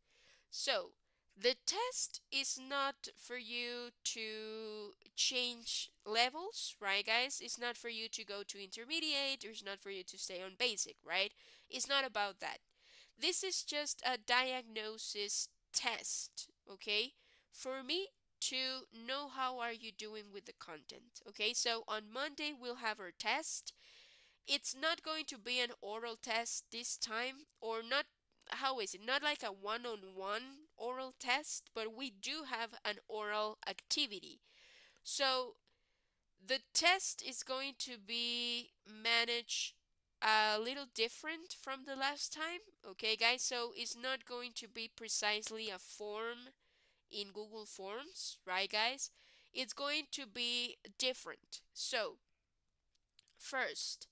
So, the test is not for you to change levels, right, guys? It's not for you to go to intermediate, or it's not for you to stay on basic, right? It's not about that. This is just a diagnosis test, okay? For me to know how are you doing with the content, okay? So on Monday we'll have our test. It's not going to be an oral test this time, or not. How is it? Not like a one-on-one oral test, but we do have an oral activity. So the test is going to be managed a little different from the last time, okay guys? So it's not going to be precisely a form in Google Forms, right guys? It's going to be different. So first,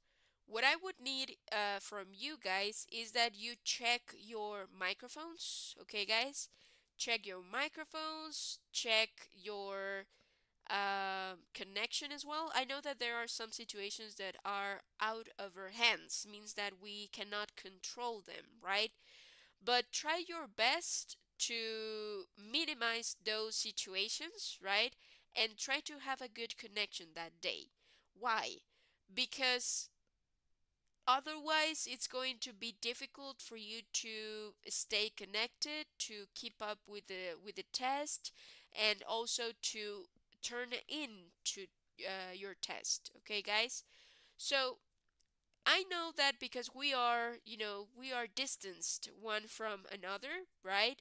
what I would need from you guys is that you check your microphones, okay, guys? Check your microphones, check your connection as well. I know that there are some situations that are out of our hands, means that we cannot control them, right? But try your best to minimize those situations, right? And try to have a good connection that day. Why? Because otherwise it's going to be difficult for you to stay connected, to keep up with the test, and also to turn in to your test, okay guys? So I know that because we are distanced one from another, right?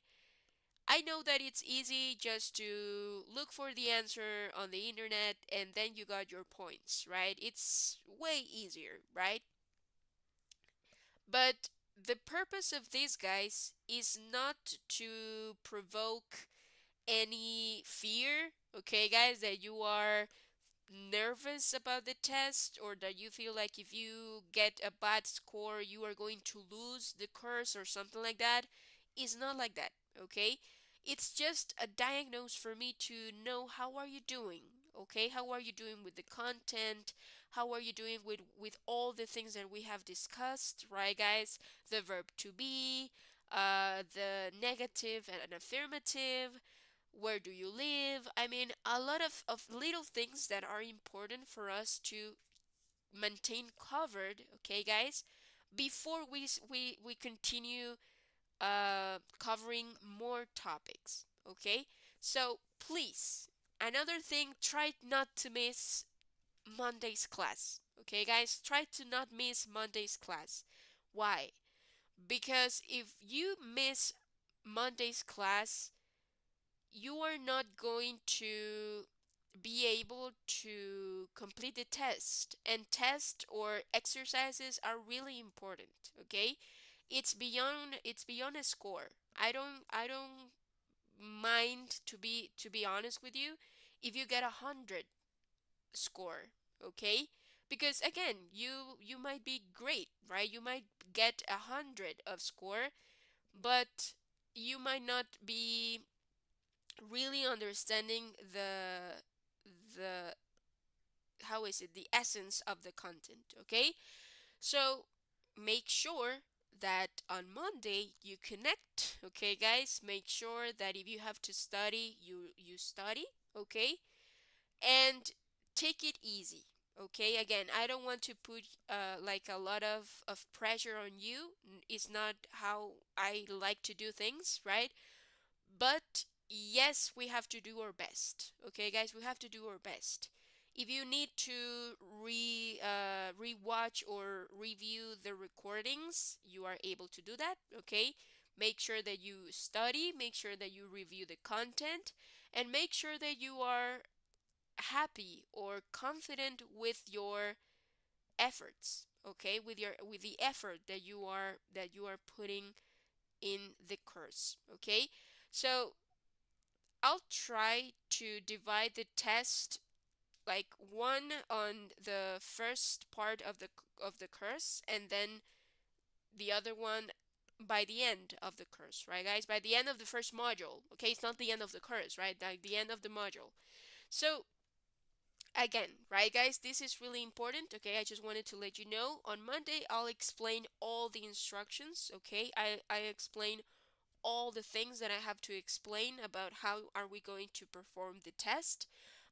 I know that it's easy just to look for the answer on the internet and then you got your points, right? It's way easier, right? But the purpose of these guys is not to provoke any fear, okay, guys, that you are nervous about the test, or that you feel like if you get a bad score you are going to lose the course or something like that. It's not like that, okay? It's just a diagnose for me to know how are you doing, okay? How are you doing with the content? How are you doing with all the things that we have discussed, right, guys? The verb to be, the negative and an affirmative. Where do you live? I mean, a lot of little things that are important for us to maintain covered, okay, guys, before we continue covering more topics, okay? So please, another thing, try not to miss Monday's class, okay, guys? Try to not miss Monday's class. Why? Because if you miss Monday's class, you are not going to be able to complete the test, and test or exercises are really important, okay? It's beyond a score. I don't mind, to be honest with you, if you get 100 score, okay? Because again, you might be great, right? You might get 100 of score, but you might not be really understanding the how is it, the essence of the content, okay? So make sure that on Monday you connect, okay, guys? Make sure that if you have to study, you study, okay? And take it easy, okay? Again, I don't want to put like a lot of pressure on you. It's not how I like to do things, right? But yes, we have to do our best. Okay, guys, we have to do our best. If you need to rewatch or review the recordings, you are able to do that. Okay, make sure that you study, make sure that you review the content, and make sure that you are happy or confident with your efforts. Okay, with the effort that you are putting in the course. Okay, so I'll try to divide the test, like one on the first part of the course, and then the other one by the end of the course, right, guys? By the end of the first module. Okay, it's not the end of the course, right? Like the end of the module. So again, right, guys, this is really important. Okay, I just wanted to let you know. On Monday, I'll explain all the instructions. Okay, I explain all the things that I have to explain about how are we going to perform the test.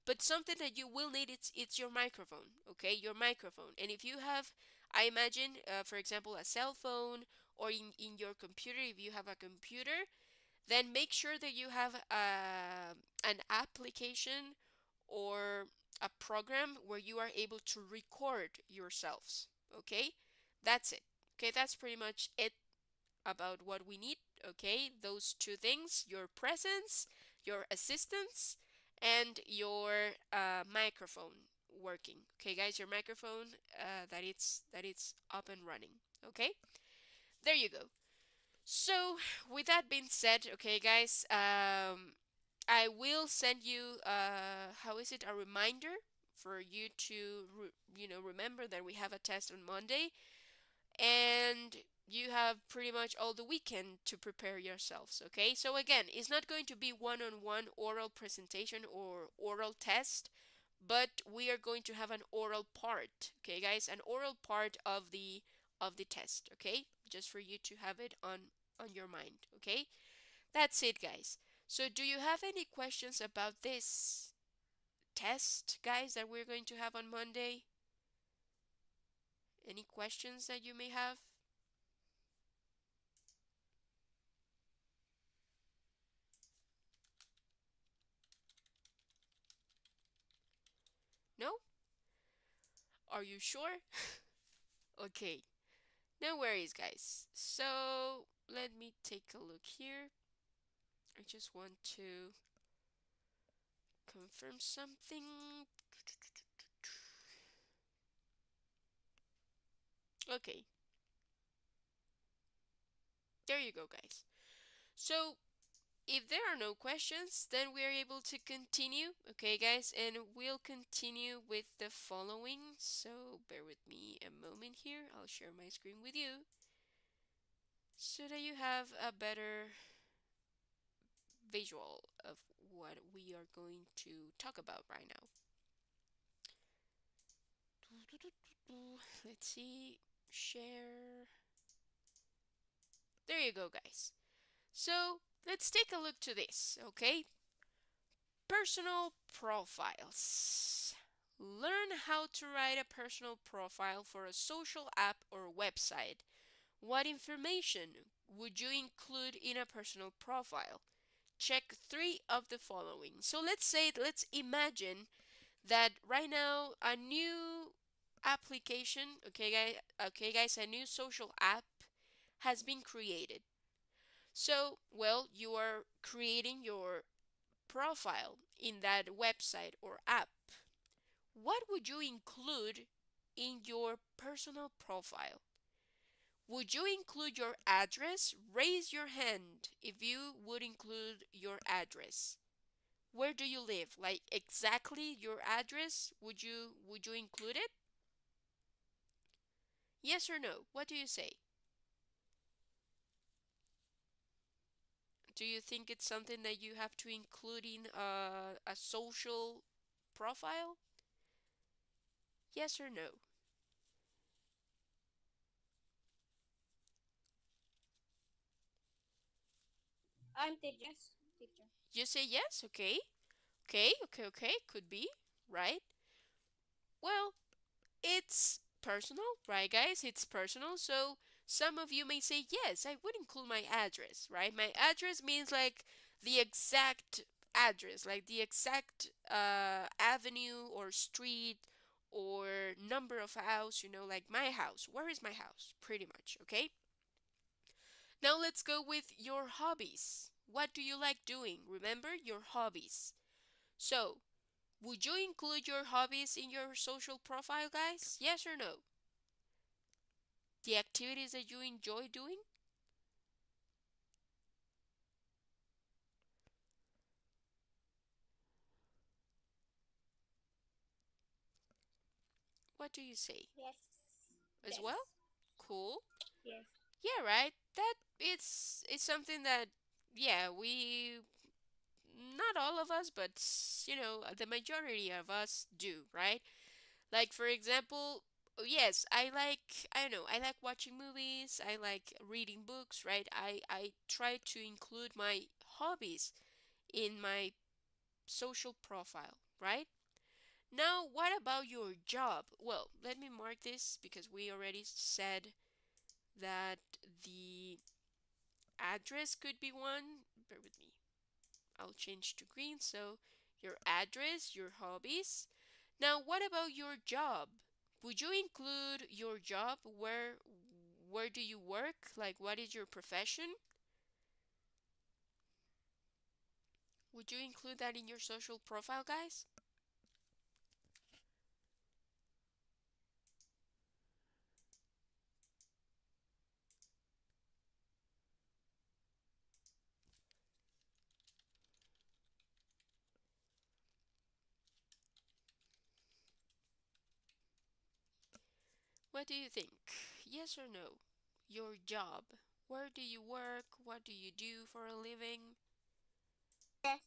But something that you will need, it's your microphone, okay? Your microphone. And if you have, I imagine, for example, a cell phone, or in your computer, if you have a computer, then make sure that you have an application or a program where you are able to record yourselves, okay? That's it. Okay, that's pretty much it about what we need. Okay, those two things: your presence, your assistance, and your microphone working. Okay, guys, your microphone that it's up and running. Okay, there you go. So with that being said, okay, guys, I will send you how is it, a reminder for you to remember that we have a test on Monday, and you have pretty much all the weekend to prepare yourselves. Okay, so again, it's not going to be one-on-one oral presentation or oral test, but we are going to have an oral part. Okay, guys, an oral part of the test. Okay, just for you to have it on your mind. Okay, that's it, guys. So do you have any questions about this test, guys, that we're going to have on Monday? Any questions that you may have? No? Are you sure? Okay, no worries, guys. So let me take a look here. I just want to confirm something. Okay, there you go, guys. So if there are no questions, then we are able to continue. Okay, guys, and we'll continue with the following. So bear with me a moment here. I'll share my screen with you so that you have a better visual of what we are going to talk about right now. Let's see. Share. There you go, guys. So let's take a look to this, okay? Personal profiles. Learn how to write a personal profile for a social app or website. What information would you include in a personal profile? Check three of the following. So let's imagine that right now a new application, okay guys, a new social app has been created. So, well, you are creating your profile in that website or app. What would you include in your personal profile? Would you include your address? Raise your hand if you would include your address. Where do you live? Like exactly your address? Would you include it? Yes or no? What do you say? Do you think it's something that you have to include in a social profile? Yes or no? I'm teacher. You say yes? Okay. Okay. Could be, right? Well, it's personal, right, guys? It's personal. So some of you may say, yes, I would include my address, right? My address means like the exact address, like the exact avenue or street or number of house, like my house. Where is my house? Pretty much, okay? Now let's go with your hobbies. What do you like doing? Remember your hobbies. So, would you include your hobbies in your social profile, guys? Yes or no? The activities that you enjoy doing? What do you say? Yes. As Yes. well? Cool. Yes. Yeah, right. That it's something that yeah, we not all of us, but the majority of us do, right? Like for example, yes, I don't know, I like watching movies, I like reading books, right? I try to include my hobbies in my social profile, right? Now, what about your job? Well, let me mark this because we already said that the address could be one. Bear with me. I'll change to green. So, your address, your hobbies. Now, what about your job? Would you include your job? Where do you work? Like what is your profession? Would you include that in your social profile, guys? What do you think? Yes or no? Your job. Where do you work? What do you do for a living? Yes.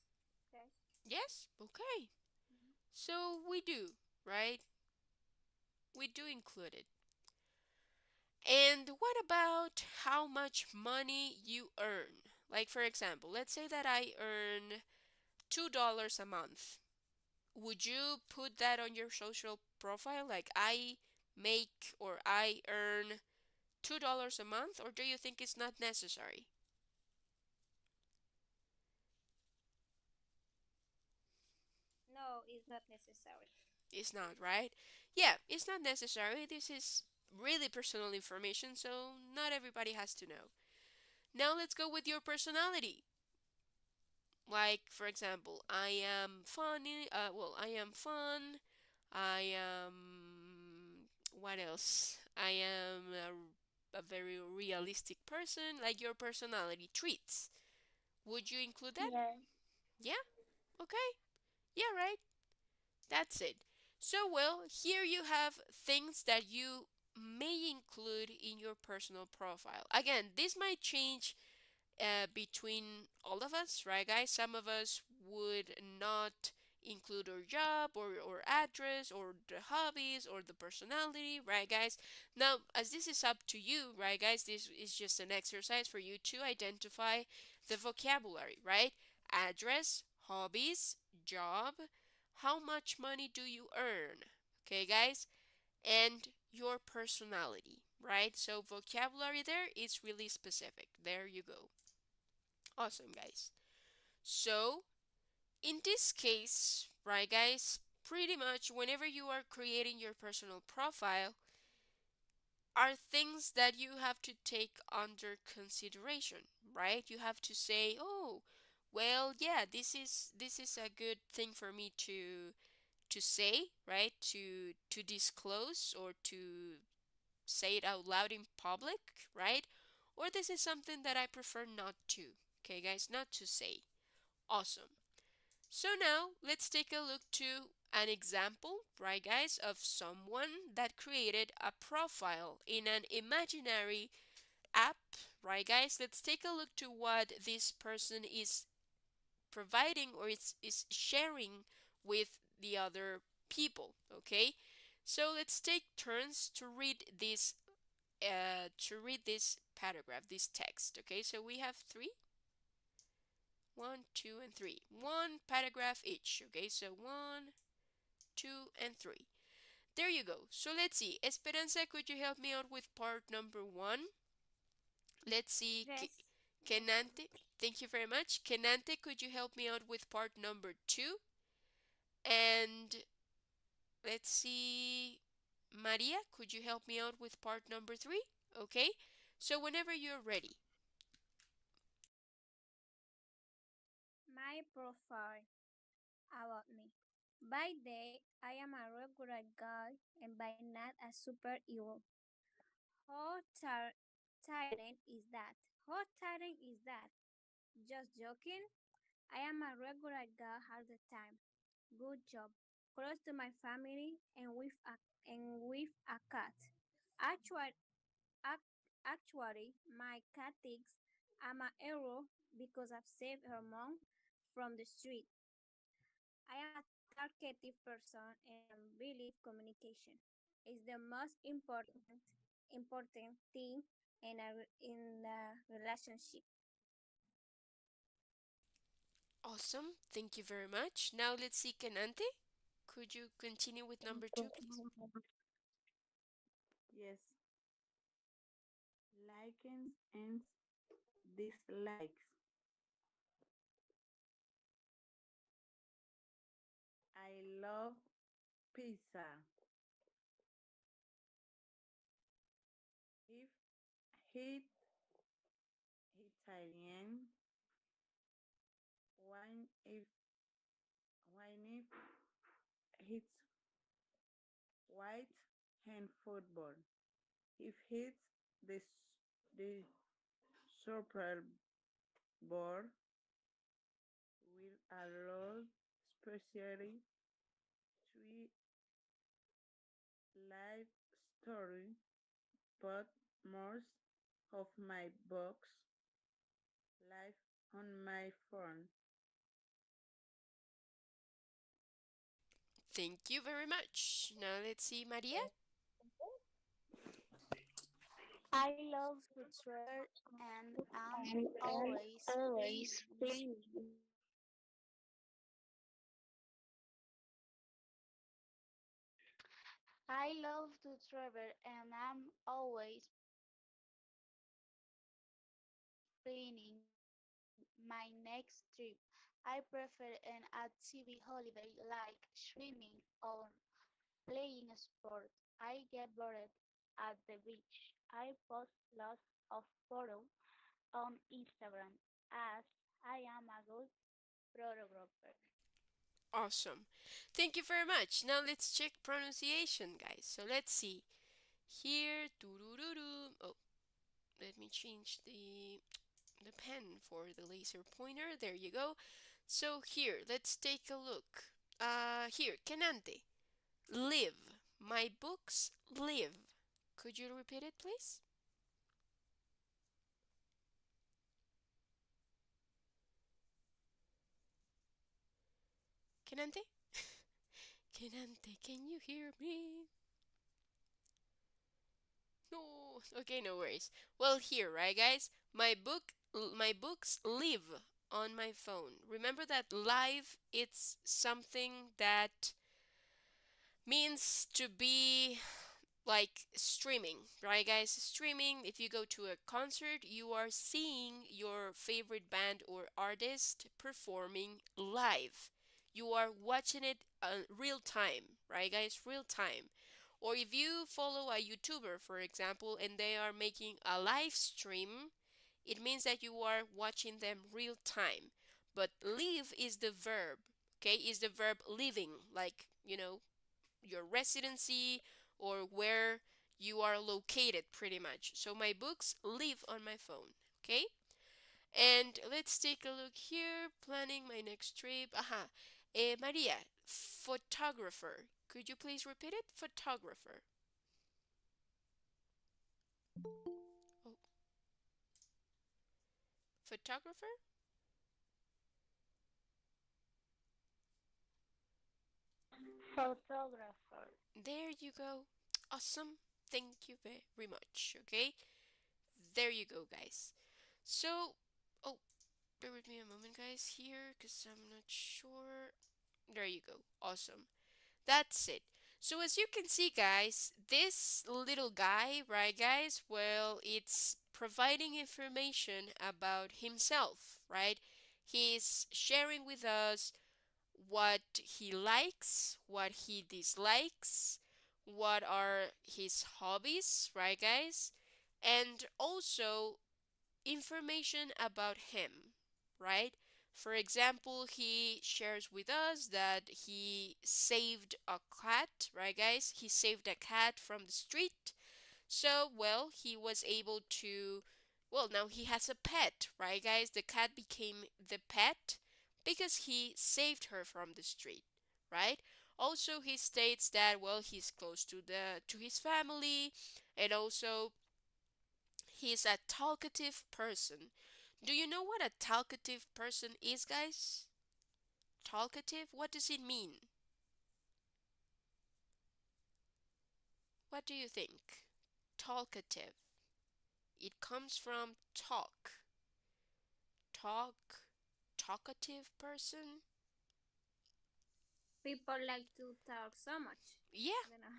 Yes. Yes? Okay. So we do, right? We do include it. And what about how much money you earn? Like, for example, let's say that I earn $2 a month. Would you put that on your social profile? Like, I make or I earn $2 a month, or do you think it's not necessary? No, it's not necessary. It's not, right? Yeah, it's not necessary. This is really personal information, so not everybody has to know. Now let's go with your personality. Like, for example, I am funny. I am fun. I am. What else? I am a very realistic person. Like your personality traits. Would you include that? Yeah. Yeah? Okay. Yeah, right. That's it. So, well, here you have things that you may include in your personal profile. Again, this might change between all of us, right, guys? Some of us would not include our job or address or the hobbies or the personality, right, guys? Now, as this is up to you, right, guys, this is just an exercise for you to identify the vocabulary, right? Address, hobbies, job, how much money do you earn? Okay, guys? And your personality, right? So vocabulary there is really specific. There you go. Awesome, guys. So, in this case, right, guys, pretty much whenever you are creating your personal profile, are things that you have to take under consideration, right? You have to say, "Oh, well, yeah, this is a good thing for me to say, right? To disclose or to say it out loud in public, right? Or this is something that I prefer not to." Okay, guys, not to say. Awesome. So now let's take a look to an example, right, guys, of someone that created a profile in an imaginary app, right, guys? Let's take a look to what this person is providing or is sharing with the other people, okay? So let's take turns to read this paragraph, this text, okay? So we have three, one, two, and three. One paragraph each, okay? So one, two, and three. There you go. So let's see. Esperanza, could you help me out with part number one? Let's see. Yes. Yes. Kenante, thank you very much. Kenante, could you help me out with part number two? And let's see. Maria, could you help me out with part number three? Okay. So whenever you're ready. My profile about me. By day, I am a regular guy, and by night, a superhero. How tiring is that? How tiring is that? Just joking. I am a regular guy all the time. Good job. Close to my family and with a cat. Actually, actually, my cat thinks I'm a hero because I've saved her mom from the street. I am a talkative person and I believe communication is the most important thing in a relationship. Awesome. Thank you very much. Now let's see Kenante. Could you continue with number two, please? Yes, likings and dislikes. I love pizza. If hit Italian, wine if hits white hand football. If hits the Super Bowl with a lot, especially three life story, but most of my books live on my phone. Thank you very much. Now let's see Maria. I love to travel and am always planning. I love to travel and I'm always planning my next trip. I prefer an active holiday like swimming or playing a sport. I get bored at the beach. I post lots of photos on Instagram as I am a good photographer. Awesome. Thank you very much. Now let's check pronunciation, guys. So let's see. Here, doo-doo-doo-doo. Oh, let me change the pen for the laser pointer. There you go. So here, let's take a look. Here, Kenante. Live. My books live. Could you repeat it, please? Kenante? Kenante, can you hear me? No. Okay, no worries. Well, here, right, guys? My books live on my phone. Remember that live, it's something that means to be like streaming, right, guys? Streaming, if you go to a concert, you are seeing your favorite band or artist performing live. You are watching it real time, right, guys? Real time. Or if you follow a YouTuber, for example, and they are making a live stream, it means that you are watching them real time. But live is the verb, okay? Is the verb living, like, your residency or where you are located pretty much. So my books live on my phone, okay? And let's take a look here. Planning my next trip. Aha. Maria, photographer. Could you please repeat it? Photographer. Oh, photographer? Photographer. There you go. Awesome. Thank you very much. Okay. There you go, guys. So, oh, bear with me a moment, guys, here, because I'm not sure. There you go. Awesome. That's it. So as you can see, guys, this little guy, right, guys? Well, it's providing information about himself, right? He's sharing with us what he likes, what he dislikes, what are his hobbies, right, guys? And also information about him, right? For example, he shares with us that he saved a cat, right, guys? He saved a cat from the street. So, well, he was able to, well, now he has a pet, right, guys? The cat became the pet because he saved her from the street, right? Also, he states that, well, he's close to his family, and also he's a talkative person. Do you know what a talkative person is, guys? Talkative? What does it mean? What do you think? Talkative. It comes from talk. Talk. Talkative person? People like to talk so much. Yeah, I don't know.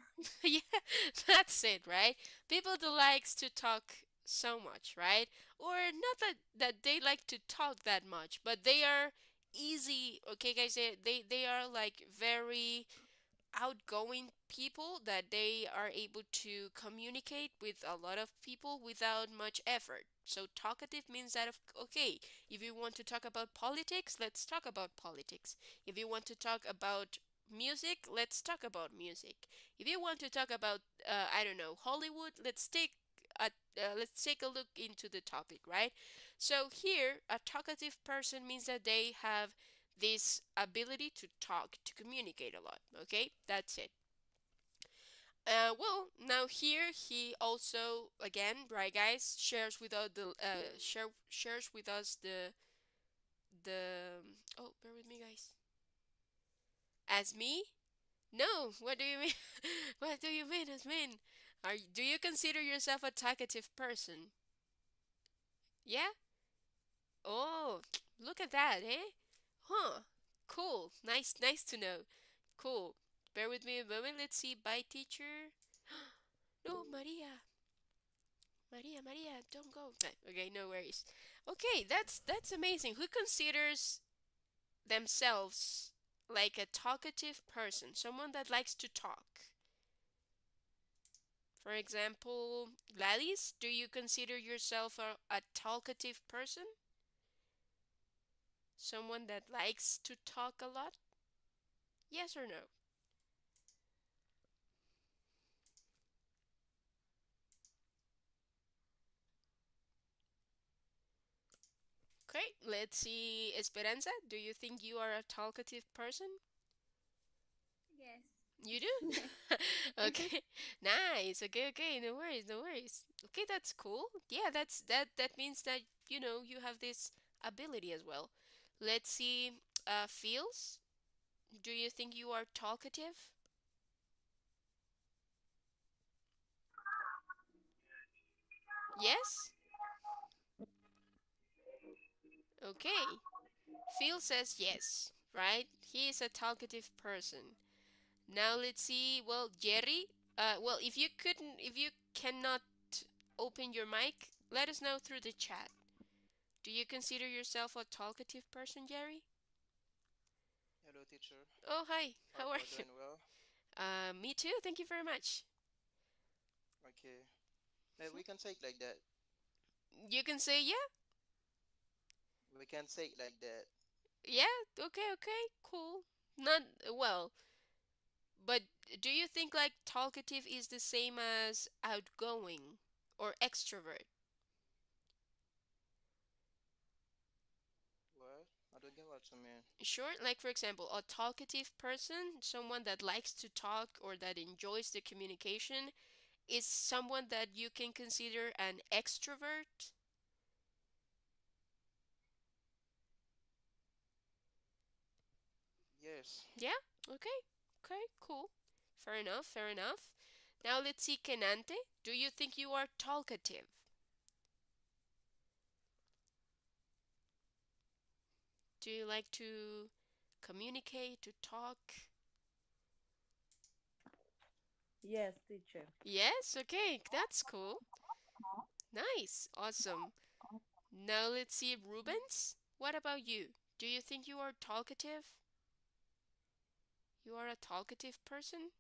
yeah, that's it, right? People that likes to talk so much, right? Or not that they like to talk that much, but they are easy. Okay, guys, they are like very outgoing people that they are able to communicate with a lot of people without much effort. So talkative means that okay, if you want to talk about politics, let's talk about politics. If you want to talk about music, let's talk about music. If you want to talk about I don't know, Hollywood, a let's take a look into the topic, right? So here, a talkative person means that they have this ability to talk, to communicate a lot. Okay, that's it. Well, now here he also again, right, guys, shares with us the. Oh, bear with me, guys. As me? No. What do you mean? What do you mean as mean? Do you consider yourself a talkative person? Yeah. Oh, look at that, eh? Huh. Cool. Nice to know. Cool. Bear with me a moment. Let's see. Bye, teacher. No, Maria. Maria, don't go. Okay, no worries. Okay, that's amazing. Who considers themselves like a talkative person, someone that likes to talk? For example, Gladys, do you consider yourself a talkative person? Someone that likes to talk a lot? Yes or no? Okay, let's see. Esperanza, do you think you are a talkative person? Yes. You do? Okay. Nice. Okay. No worries, no worries. Okay, that's cool. Yeah, that means that, you have this ability as well. Let's see. Feels? Do you think you are talkative? Yes? Okay. Phil says yes, right? He is a talkative person. Now let's see. Well, Jerry, well, if you cannot open your mic, let us know through the chat. Do you consider yourself a talkative person, Jerry? Hello, teacher. Oh, hi. How Hope are you're you? doing well. Me too. Thank you very much. Okay. Maybe we can say it like that. You can say yeah, We can say it like that. yeah. Okay, okay, cool. Not well, but do you think like talkative is the same as outgoing or extrovert? What? I don't get what you mean. Sure, like for example, a talkative person, someone that likes to talk or that enjoys the communication, is someone that you can consider an extrovert. Yes. Yeah, okay, okay, cool. Fair enough, fair enough. Now let's see, Kenante. Do you think you are talkative? Do you like to communicate, to talk? Yes, teacher. Yes, okay, that's cool. Nice, awesome. Now let's see, Rubens. What about you? Do you think you are talkative? You are a talkative person?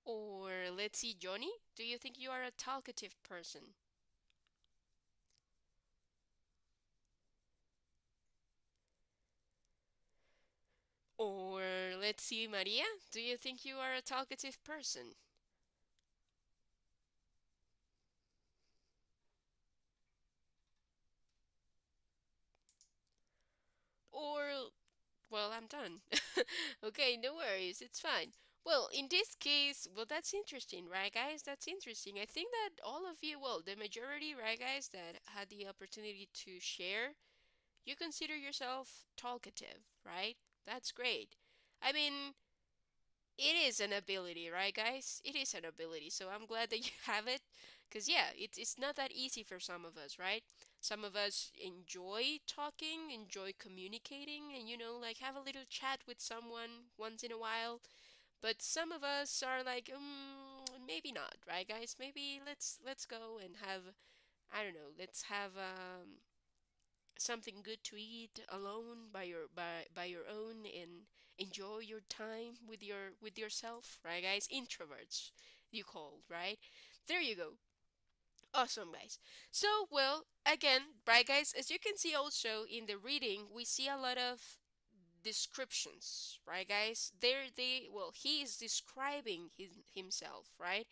Or let's see, Johnny. Do you think you are a talkative person? Or let's see, Maria. Do you think you are a talkative person? Or, well, I'm done. Okay, no worries. It's fine. Well, in this case, well, that's interesting, right, guys? That's interesting. I think that all of you, well, the majority, right, guys, that had the opportunity to share, you consider yourself talkative, right? That's great. I mean, it is an ability, right, guys? It is an ability. So I'm glad that you have it. Because, yeah, it's not that easy for some of us, right? Some of us enjoy talking, enjoy communicating, and, like have a little chat with someone once in a while. But some of us are like, maybe not, right, guys? Maybe let's go and have, I don't know, let's have something good to eat alone by your own and enjoy your time with yourself, right, guys? Introverts, you called, right? There you go. Awesome, guys. So, well, again, right, guys, as you can see also in the reading, we see a lot of descriptions, right, guys? Well, he is describing himself, right?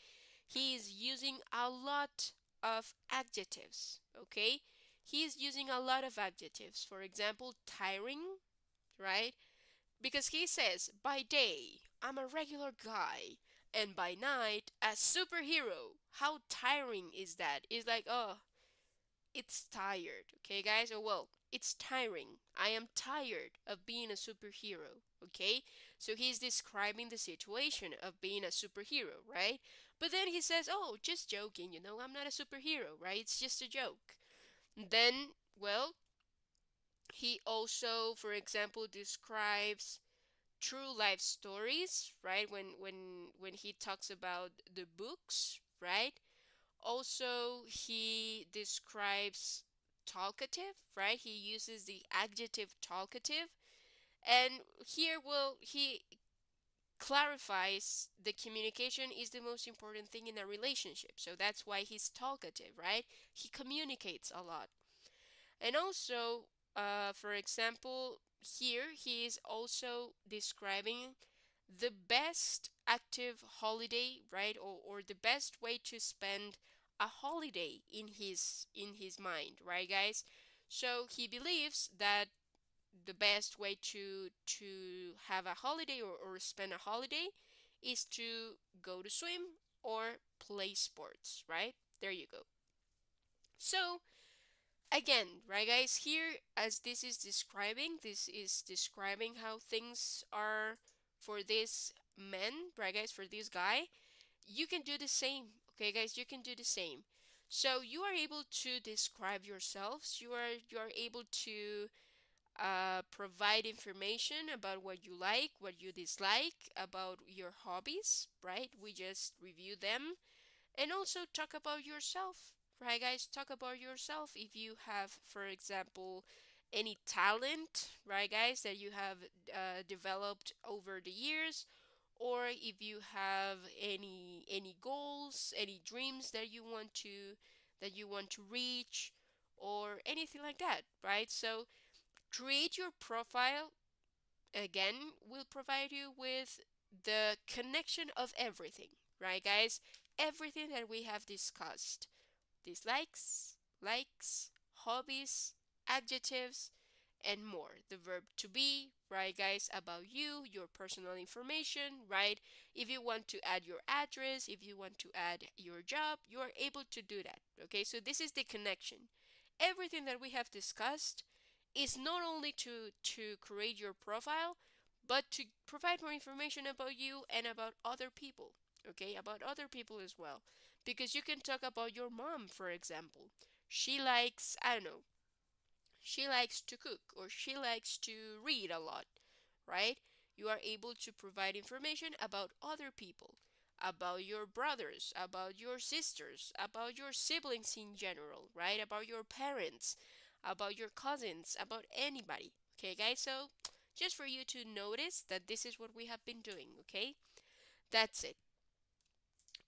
He is using a lot of adjectives, okay? He is using a lot of adjectives. For example, tiring, right? Because he says, by day, I'm a regular guy, and by night, a superhero. How tiring is that? It's like, oh, it's tired, okay, guys? Or, well, it's tiring. I am tired of being a superhero, okay? So he's describing the situation of being a superhero, right? But then he says, oh, just joking, I'm not a superhero, right? It's just a joke. Then, well, he also, for example, describes true life stories, right? When he talks about the books, right? Also, he describes talkative, right? He uses the adjective talkative. And here, well, he clarifies the communication is the most important thing in a relationship. So that's why he's talkative, right? He communicates a lot. And also, for example, here he is also describing the best active holiday, right? Or the best way to spend a holiday in his mind, right, guys? So he believes that the best way to have a holiday or spend a holiday is to go to swim or play sports, right? There you go. So Again, right, guys, here, as this is describing how things are for this man, right, guys, for this guy. You can do the same, okay, guys, you can do the same. So you are able to describe yourselves, you are able to provide information about what you like, what you dislike, about your hobbies, right? We just review them. And also talk about yourself, right, guys? Talk about yourself. If you have, for example, any talent, right, guys, that you have developed over the years, or if you have any goals, any dreams that you want to reach, or anything like that, right? So create your profile. Again, will provide you with the connection of everything, right, guys? Everything that we have discussed: dislikes, likes, hobbies, adjectives, and more. The verb to be, right, guys? About you, your personal information, right? If you want to add your address, if you want to add your job, you are able to do that, okay? So this is the connection. Everything that we have discussed is not only to create your profile, but to provide more information about you and about other people, okay, about other people as well, because you can talk about your mom, for example. She likes, I don't know, she likes to cook, or she likes to read a lot, right? You are able to provide information about other people, about your brothers, about your sisters, about your siblings in general, right? About your parents, about your cousins, about anybody. Okay, guys? So, just for you to notice that this is what we have been doing, okay? That's it.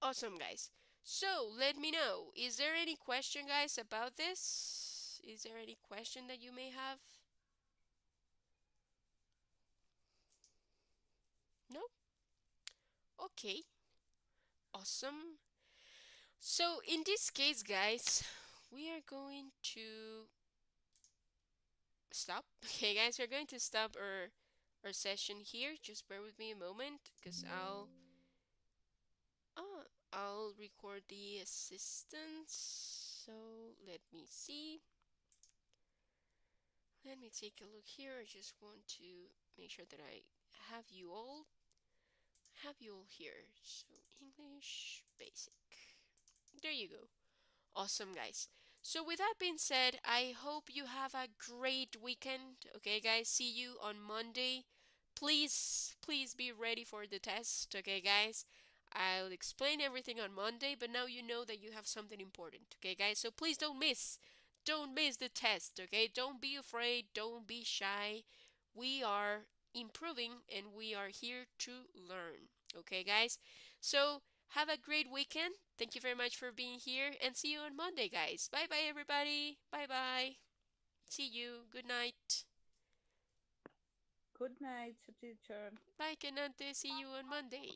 Awesome, guys. So, let me know. Is there any question, guys, about this? Is there any question that you may have? No? Okay. Awesome. So in this case, guys, we are going to stop. Okay, guys, we're going to stop our session here. Just bear with me a moment, because uh, I'll record the assistance. So let me see. Let me take a look here. I just want to make sure that I have you all have you all here. So English basic. There you go. Awesome, guys. So, with that being said, I hope you have a great weekend. Okay, guys, see you on Monday. Please be ready for the test. Okay, guys, I'll explain everything on Monday, but now you know that you have something important. Okay, guys, so please don't miss. Don't miss the test. Okay, don't be afraid. Don't be shy. We are improving and we are here to learn. Okay, guys, so have a great weekend. Thank you very much for being here and see you on Monday, guys. Bye bye, everybody. Bye bye. See you. Good night. Good night, teacher. Bye, Kenante. See you on Monday.